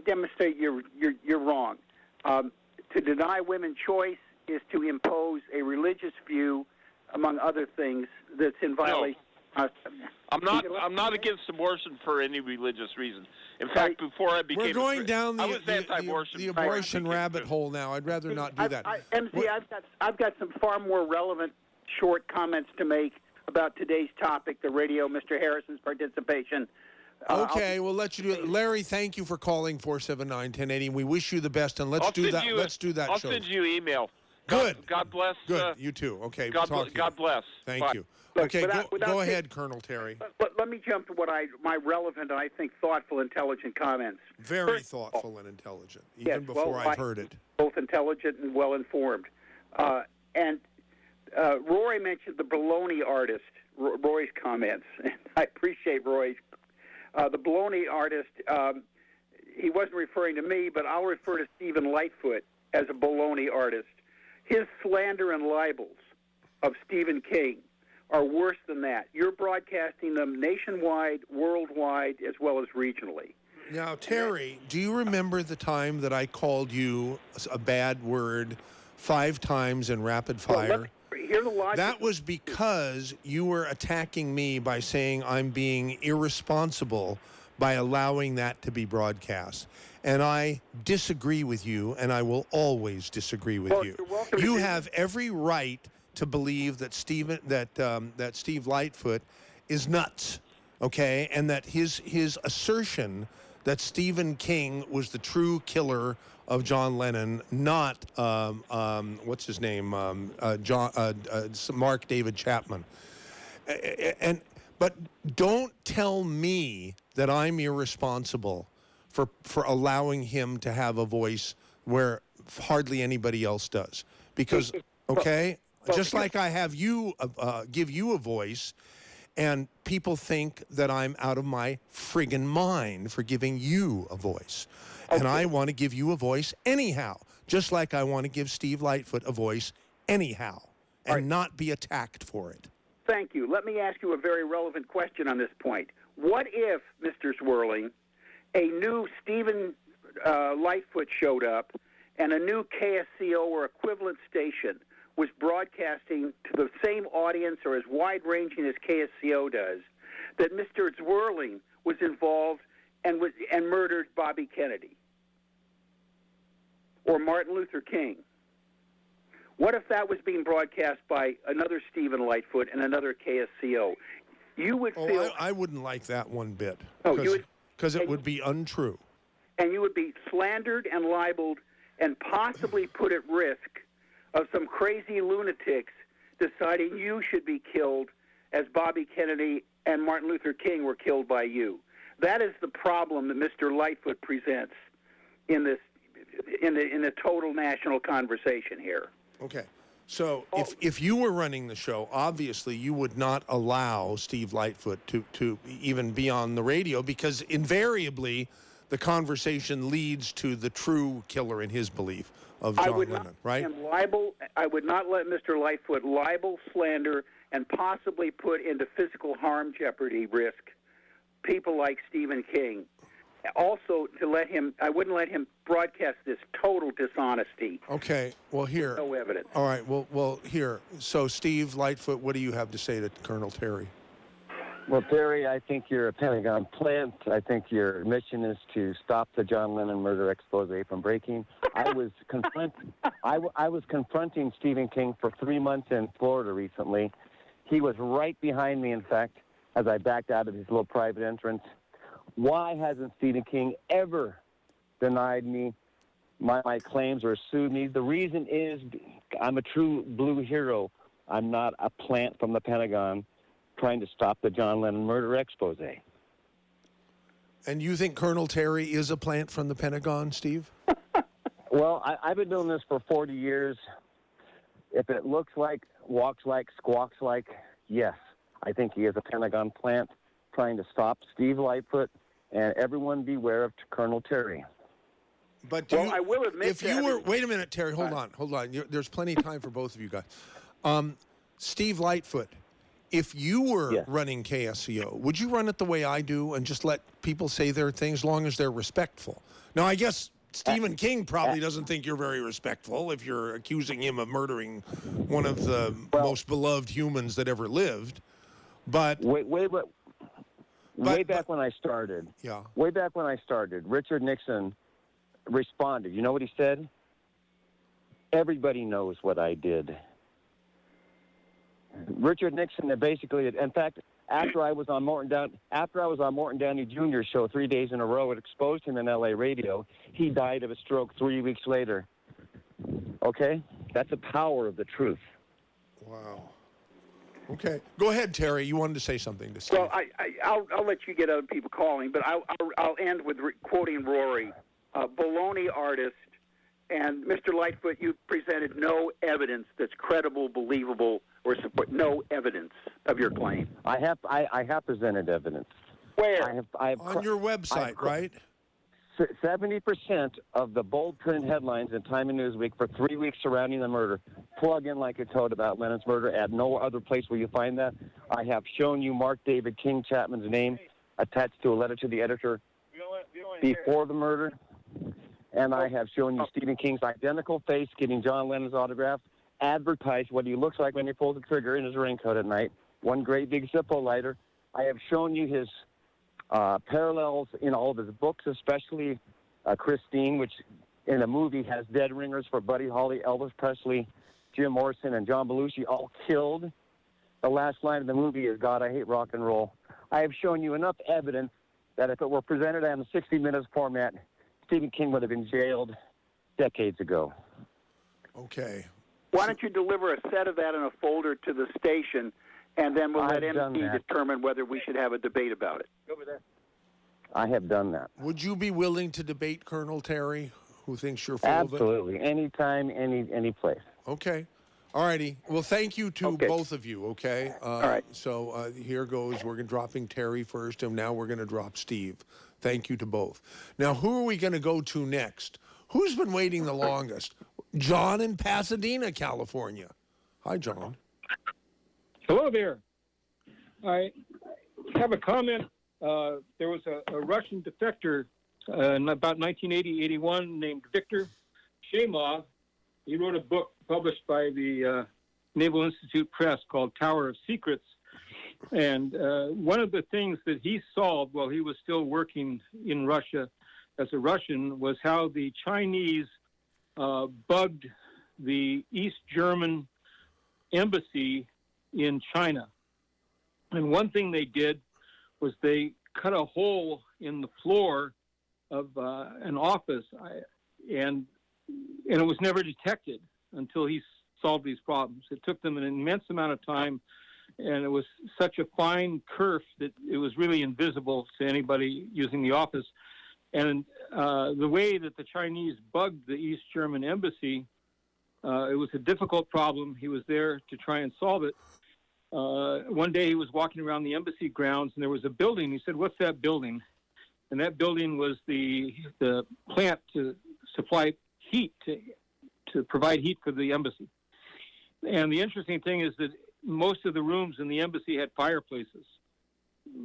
Demonstrate you're wrong. To deny women choice is to impose a religious view, among other things, that's in violation. I'm not against abortion for any religious reason. In fact, before I became we're going down I was anti-abortion. the abortion rabbit hole now. I'd rather not do that. MZ, I've got some far more relevant short comments to make about today's topic, the radio, Mr. Harrison's participation. Okay, we'll let you do it. Larry, thank you for calling 479-1080. We wish you the best, and let's do that. Let's do that. I'll send you email. Good. God bless. Good. You too. Okay. God bless. Thank Bye. you. Look, okay, without go ahead, Colonel Terry. But let me jump to my relevant and I think thoughtful, intelligent comments. Very thoughtful and intelligent, even before I've heard it. Both intelligent and well-informed. And Roy mentioned the baloney artist, Roy's comments. I appreciate Roy's. The baloney artist, he wasn't referring to me, but I'll refer to Stephen Lightfoot as a baloney artist. His slander and libels of Stephen King are worse than that. You're broadcasting them nationwide, worldwide, as well as regionally. Now, Terry, do you remember the time that I called you a bad word 5 times in rapid fire? Hear the logic. That was because you were attacking me by saying I'm being irresponsible by allowing that to be broadcast. and I disagree with you, and I will always disagree with you. You're welcome You to have every right to believe that that Steve Lightfoot is nuts, okay, and that his assertion that Stephen King was the true killer of John Lennon, not what's his name, Mark David Chapman, but don't tell me that I'm irresponsible for allowing him to have a voice where hardly anybody else does. Because, okay, just like I have you give you a voice, and people think that I'm out of my friggin' mind for giving you a voice. And I want to give you a voice anyhow, just like I want to give Steve Lightfoot a voice anyhow, and not be attacked for it. Thank you. Let me ask you a very relevant question on this point. What if, Mr. Zwerling, a new Stephen Lightfoot showed up and a new KSCO or equivalent station was broadcasting to the same audience or as wide-ranging as KSCO does, that Mr. Zwerling was involved and murdered Bobby Kennedy or Martin Luther King? What if that was being broadcast by another Stephen Lightfoot and another KSCO? You would feel... I wouldn't like that one bit. Oh, you would... Because it would be untrue. And you would be slandered and libeled and possibly put at risk of some crazy lunatics deciding you should be killed as Bobby Kennedy and Martin Luther King were killed by you. That is the problem that Mr. Lightfoot presents in this in the total national conversation here. Okay. So if you were running the show, obviously you would not allow Steve Lightfoot to even be on the radio, because invariably the conversation leads to the true killer in his belief of John Lennon, right? I would not let Mr. Lightfoot libel, slander, and possibly put into physical harm jeopardy risk people like Stephen King. Also, I wouldn't let him broadcast this total dishonesty. Okay, well, here. No evidence. All right, well, here. So, Steve Lightfoot, what do you have to say to Colonel Terry? Well, Terry, I think you're a Pentagon plant. I think your mission is to stop the John Lennon murder expose from breaking. I was confronting Stephen King for 3 months in Florida recently. He was right behind me, in fact, as I backed out of his little private entrance. Why hasn't Stephen King ever denied me my claims or sued me? The reason is I'm a true blue hero. I'm not a plant from the Pentagon trying to stop the John Lennon murder expose. And you think Colonel Terry is a plant from the Pentagon, Steve? Well, I've been doing this for 40 years. If it looks like, walks like, squawks like, yes, I think he is a Pentagon plant trying to stop Steve Lightfoot, and everyone beware of Colonel Terry. But I will admit if you were, wait a minute, Terry, hold on. There's plenty of time for both of you guys. Steve Lightfoot, if you were running KSCO, would you run it the way I do and just let people say their things as long as they're respectful? Now, I guess Stephen King probably doesn't think you're very respectful if you're accusing him of murdering one of the most beloved humans that ever lived. But way back when I started, Richard Nixon responded. You know what he said? Everybody knows what I did. Richard Nixon basically, in fact, after I was on Morton Downey Jr. show 3 days in a row, it exposed him in LA radio. He died of a stroke 3 weeks later. Okay? That's the power of the truth. Wow. Okay. Go ahead, Terry. You wanted to say something to Steve. Well, I'll let you get other people calling, but I'll end with quoting Rory, baloney artist. And Mr. Lightfoot, you presented no evidence that's credible, believable, or support. No evidence of your claim. I have presented evidence. Where? I have on your website, right? 70% of the bold print headlines in Time and Newsweek for 3 weeks surrounding the murder plug in like a toad about Lennon's murder. At no other place will you find that. I have shown you Mark David King Chapman's name attached to a letter to the editor before the murder. And I have shown you Stephen King's identical face getting John Lennon's autograph, advertised what he looks like when he pulls the trigger in his raincoat at night, one great big Zippo lighter. I have shown you his parallels in all of his books, especially Christine, which in a movie has dead ringers for Buddy Holly, Elvis Presley, Jim Morrison, and John Belushi all killed. The last line of the movie is, "God, I hate rock and roll." I have shown you enough evidence that if it were presented on a 60 Minutes format, Stephen King would have been jailed decades ago. Okay. Why don't you deliver a set of that in a folder to the station, and then we'll let MC determine whether we should have a debate about it. Over there. I have done that. Would you be willing to debate Colonel Terry, who thinks you're full of it? Absolutely. Anytime, any place. Okay. All righty. Well, thank you to both of you, okay? All right. So here goes. We're dropping Terry first, and now we're going to drop Steve. Thank you to both. Now, who are we going to go to next? Who's been waiting the longest? John in Pasadena, California. Hi, John. Hello there. I have a comment. There was a Russian defector in about 1980-81 named Viktor Shemov. He wrote a book published by the Naval Institute Press called Tower of Secrets. And one of the things that he solved while he was still working in Russia as a Russian was how the Chinese bugged the East German embassy in China. And one thing they did was they cut a hole in the floor of an office, and it was never detected until he solved these problems. It took them an immense amount of time, and it was such a fine kerf that it was really invisible to anybody using the office. And the way that the Chinese bugged the East German embassy, it was a difficult problem. He was there to try and solve it. One day he was walking around the embassy grounds, and there was a building. He said, "What's that building?" And that building was the plant to supply heat, to provide heat for the embassy. And the interesting thing is that most of the rooms in the embassy had fireplaces.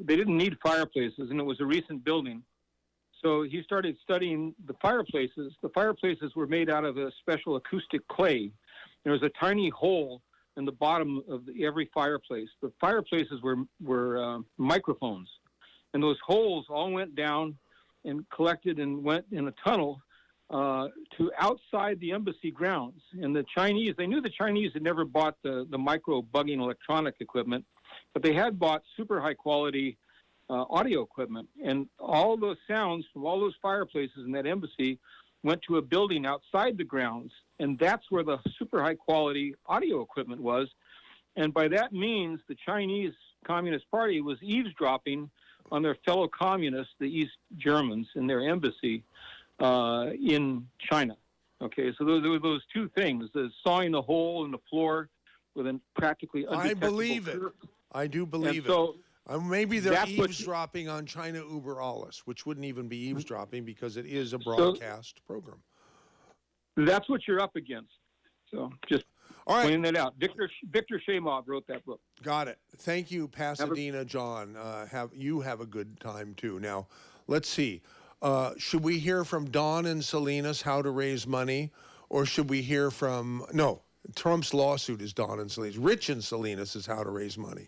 They didn't need fireplaces, and it was a recent building. So he started studying the fireplaces. The fireplaces were made out of a special acoustic clay. There was a tiny hole in the bottom of every fireplace. The fireplaces were microphones. And those holes all went down and collected and went in a tunnel to outside the embassy grounds. And the Chinese, they knew the Chinese had never bought the micro bugging electronic equipment, but they had bought super high quality audio equipment. And all those sounds from all those fireplaces in that embassy went to a building outside the grounds. And that's where the super high quality audio equipment was. And by that means, the Chinese Communist Party was eavesdropping on their fellow communists, the East Germans, in their embassy in China. Okay, so there were those two things, the sawing the hole in the floor with a practically undetectable I believe it. I do believe it. So maybe they're eavesdropping on China Uber Alles, which wouldn't even be eavesdropping because it is a broadcast program. That's what you're up against. So just pointing that out. Viktor Shemov wrote that book. Got it. Thank you, Pasadena John. Have a good time too. Now, let's see. Should we hear from Don and Salinas how to raise money, or should we hear from Trump's lawsuit is Don and Salinas. Rich and Salinas is how to raise money.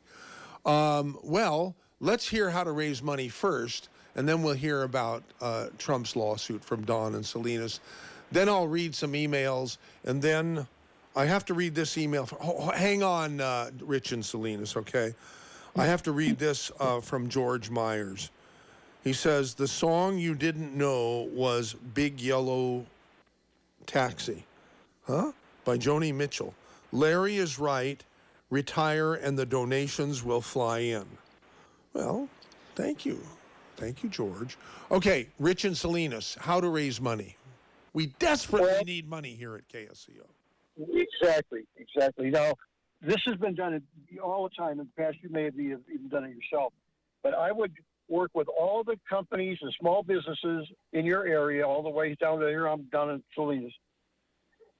Well, let's hear how to raise money first, and then we'll hear about Trump's lawsuit from Don and Salinas. Then I'll read some emails, and then I have to read this email. Hang on, Rich and Salinas, okay? I have to read this from George Myers. He says, the song you didn't know was Big Yellow Taxi. Huh? By Joni Mitchell. Larry is right. Retire and the donations will fly in. Well, thank you. Thank you, George. Okay, Rich and Salinas, how to raise money. We desperately need money here at KSCO. Exactly. Now, this has been done all the time. In the past, you may have even done it yourself. But I would work with all the companies and small businesses in your area, all the way down to here. I'm down in Salinas.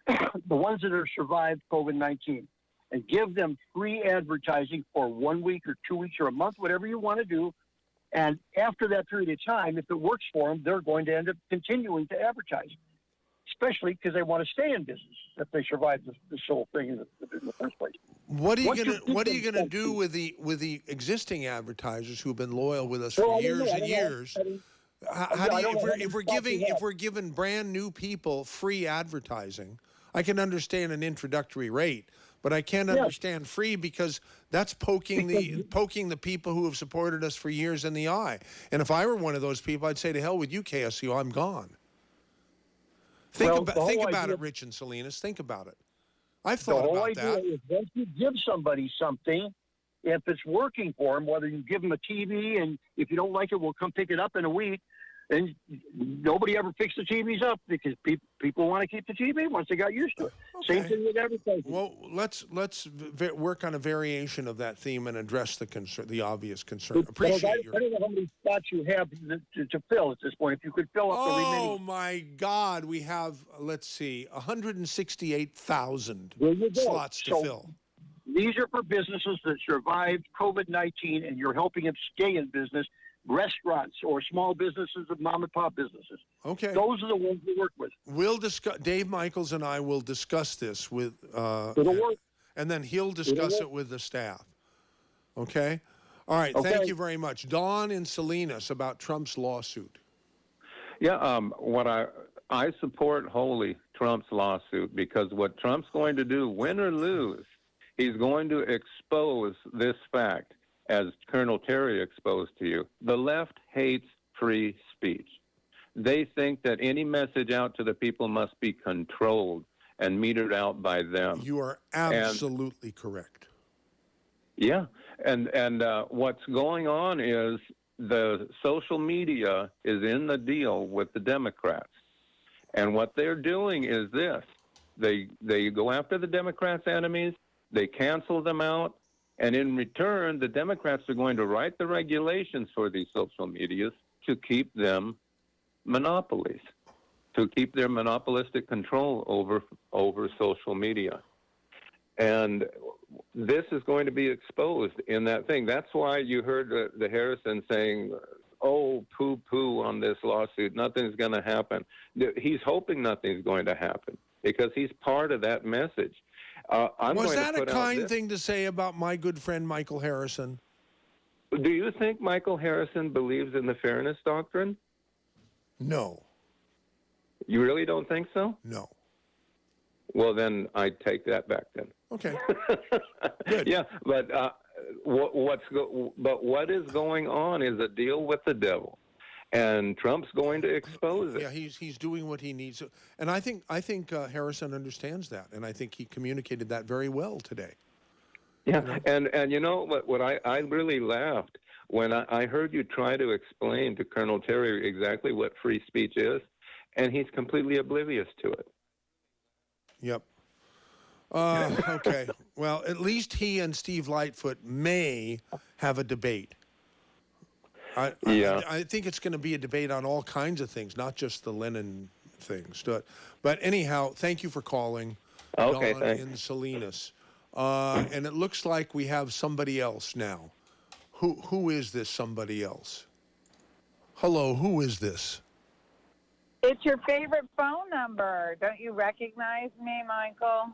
The ones that have survived COVID-19, and give them free advertising for 1 week or 2 weeks or a month, whatever you want to do. And after that period of time, if it works for them, they're going to end up continuing to advertise, especially because they want to stay in business if they survive this whole thing in the first place. What are you gonna do with the existing advertisers who've been loyal with us for years and years? How do you, if we're giving brand new people free advertising, I can understand an introductory rate, but I can't understand free because that's poking the people who have supported us for years in the eye. And if I were one of those people, I'd say to hell with you, KSCO, I'm gone. Think about it, Rich and Salinas. Think about it. I've thought about that. The whole idea is once you give somebody something, if it's working for them, whether you give them a TV and if you don't like it, we'll come pick it up in a week. And nobody ever picks the TVs up because people want to keep the TV once they got used to it. Okay. Same thing with everything. Well, let's work on a variation of that theme and address the obvious concern. Appreciate I don't know how many spots you have to fill at this point. If you could fill up the remaining. Oh my God, we have 168,000 slots to fill. These are for businesses that survived COVID-19, and you're helping them stay in business. Restaurants or small businesses of mom and pop businesses. Okay. Those are the ones we work with. We'll discuss. Dave Michaels and I will discuss this with. It'll work. And then he'll discuss it with the staff. Okay. All right. Okay. Thank you very much, Don in Salinas, about Trump's lawsuit. Yeah. What I support wholly Trump's lawsuit because what Trump's going to do, win or lose, he's going to expose this fact. As Colonel Terry exposed to you, the left hates free speech. They think that any message out to the people must be controlled and metered out by them. You are absolutely correct. Yeah, and what's going on is the social media is in the deal with the Democrats, and what they're doing is this: they go after the Democrats' enemies, they cancel them out. And in return, the Democrats are going to write the regulations for these social medias to keep them monopolies, to keep their monopolistic control over social media. And this is going to be exposed in that thing. That's why you heard the Harrison saying, oh, poo-poo on this lawsuit. Nothing's going to happen. He's hoping nothing's going to happen because he's part of that message. Was that a kind thing to say about my good friend Michael Harrison? Do you think Michael Harrison believes in the fairness doctrine? No. You really don't think so? No. Well, then I take that back then. Okay. Good. Yeah, but what is going on is a deal with the devil. And Trump's going to expose it. Yeah, he's doing what he needs. And I think Harrison understands that, and I think he communicated that very well today. Yeah, and you know what I really laughed when I heard you try to explain to Colonel Terry exactly what free speech is, and he's completely oblivious to it. Yep. Okay. Well, at least he and Steve Lightfoot may have a debate. I think it's going to be a debate on all kinds of things, not just the Lenin things. But anyhow, thank you for calling. Okay, Don thanks. in Salinas. And it looks like we have somebody else now. Who is this somebody else? Hello, who is this? It's your favorite phone number. Don't you recognize me, Michael?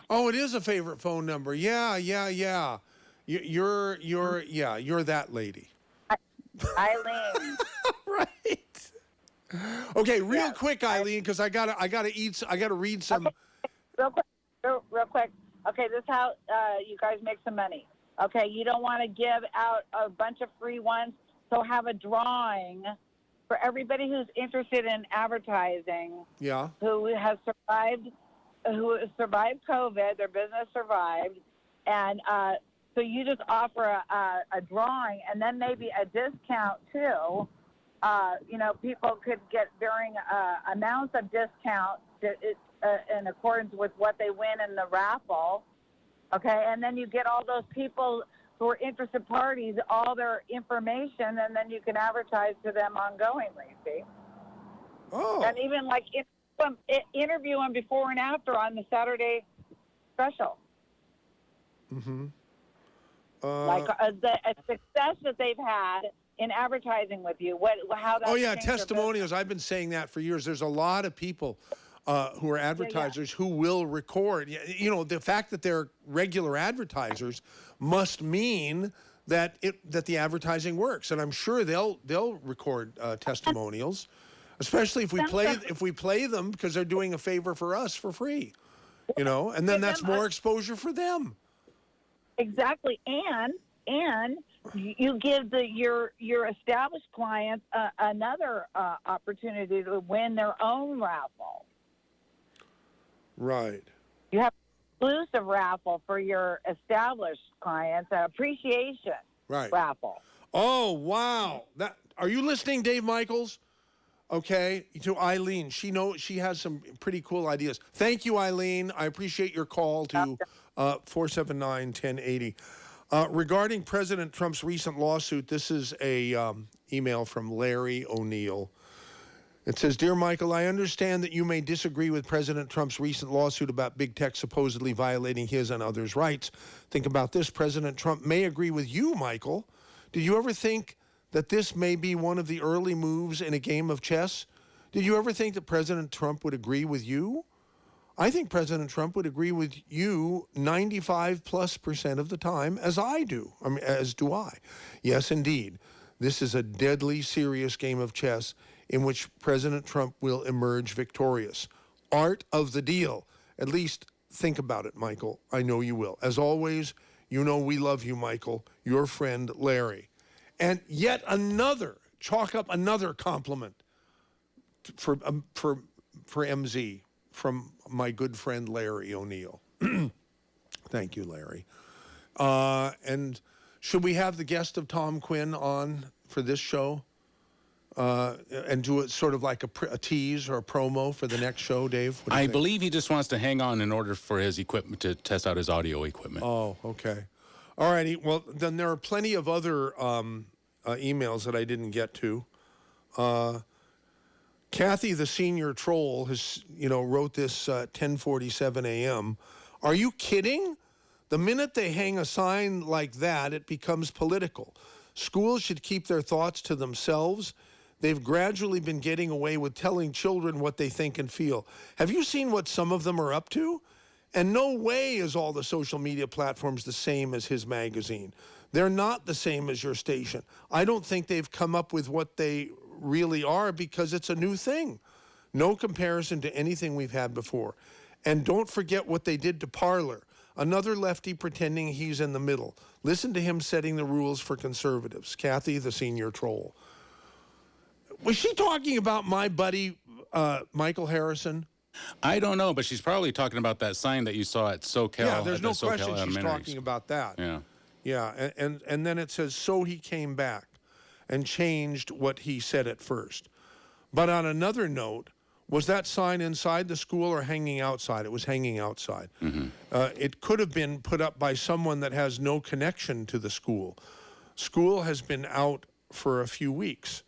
Oh, it is a favorite phone number. Yeah. You're that lady. Eileen. Right. Okay, real quick, Eileen, because I gotta read some. Real quick. Okay, this is how you guys make some money. Okay, you don't want to give out a bunch of free ones, so have a drawing for everybody who's interested in advertising. Yeah. Who has survived COVID, their business survived, and so you just offer a drawing and then maybe a discount too. People could get varying amounts of discount in accordance with what they win in the raffle. Okay, and then you get all those people who are interested parties all their information, and then you can advertise to them ongoingly. See? Oh. And even like interview them before and after on the Saturday special. Mm-hmm. Like the success that they've had in advertising with you. How that? Oh yeah, testimonials. I've been saying that for years. There's a lot of people who are advertisers who will record. The fact that they're regular advertisers must mean that the advertising works, and I'm sure they'll record testimonials, especially if we play them because they're doing a favor for us for free, you know, and then that's more exposure for them. Exactly, and you give your established clients another opportunity to win their own raffle. Right. You have an exclusive raffle for your established clients, an appreciation raffle. Oh, wow. Are you listening, Dave Michaels? Okay, to Eileen. She has some pretty cool ideas. Thank you, Eileen. I appreciate your call to 479-1080. Regarding President Trump's recent lawsuit, this is a email from Larry O'Neill. It says, Dear Michael, I understand that you may disagree with President Trump's recent lawsuit about big tech supposedly violating his and others' rights. Think about this. President Trump may agree with you, Michael. Did you ever think that this may be one of the early moves in a game of chess? Did you ever think that President Trump would agree with you? I think President Trump would agree with you 95+% of the time, as I do. I mean, as do I. Yes, indeed. This is a deadly serious game of chess in which President Trump will emerge victorious. Art of the deal. At least think about it, Michael. I know you will. As always, you know we love you, Michael. Your friend, Larry. And yet another, chalk up another compliment for MZ from my good friend, Larry O'Neill. Thank you, Larry. And should we have the guest of Tom Quinn on for this show? And do it sort of like a tease or a promo for the next show, Dave? I believe he just wants to hang on in order for his equipment to test out his audio equipment. Oh, okay. All righty. Well, then there are plenty of other emails that I didn't get to. Kathy, the senior troll, has wrote this 10:47 a.m. Are you kidding? The minute they hang a sign like that, it becomes political. Schools should keep their thoughts to themselves. They've gradually been getting away with telling children what they think and feel. Have you seen what some of them are up to? And no way is all the social media platforms the same as his magazine. They're not the same as your station. I don't think they've come up with what they really are because it's a new thing. No comparison to anything we've had before. And don't forget what they did to Parler. Another lefty pretending he's in the middle. Listen to him setting the rules for conservatives. Kathy, the senior troll. Was she talking about my buddy, Michael Harrison? I don't know, but she's probably talking about that sign that you saw at SoCal. Yeah, there's no SoCal question she's talking about that. Yeah. Yeah, and then it says, so he came back and changed what he said at first. But on another note, was that sign inside the school or hanging outside? It was hanging outside. Mm-hmm. It could have been put up by someone that has no connection to the school. School has been out for a few weeks.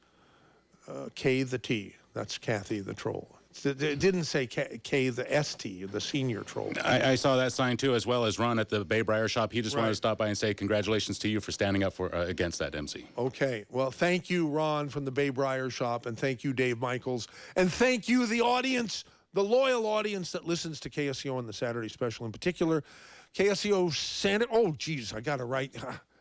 K the T. That's Kathy the troll. It didn't say K the ST, the senior troll. I saw that sign too, as well as Ron at the Bay Briar shop. He just wanted to stop by and say congratulations to you for standing up for against that, MC. Okay. Well, thank you, Ron, from the Bay Briar shop, and thank you, Dave Michaels, and thank you, the audience, the loyal audience that listens to KSCO on the Saturday Special in particular. KSCO Santa. Oh, geez, I got to write.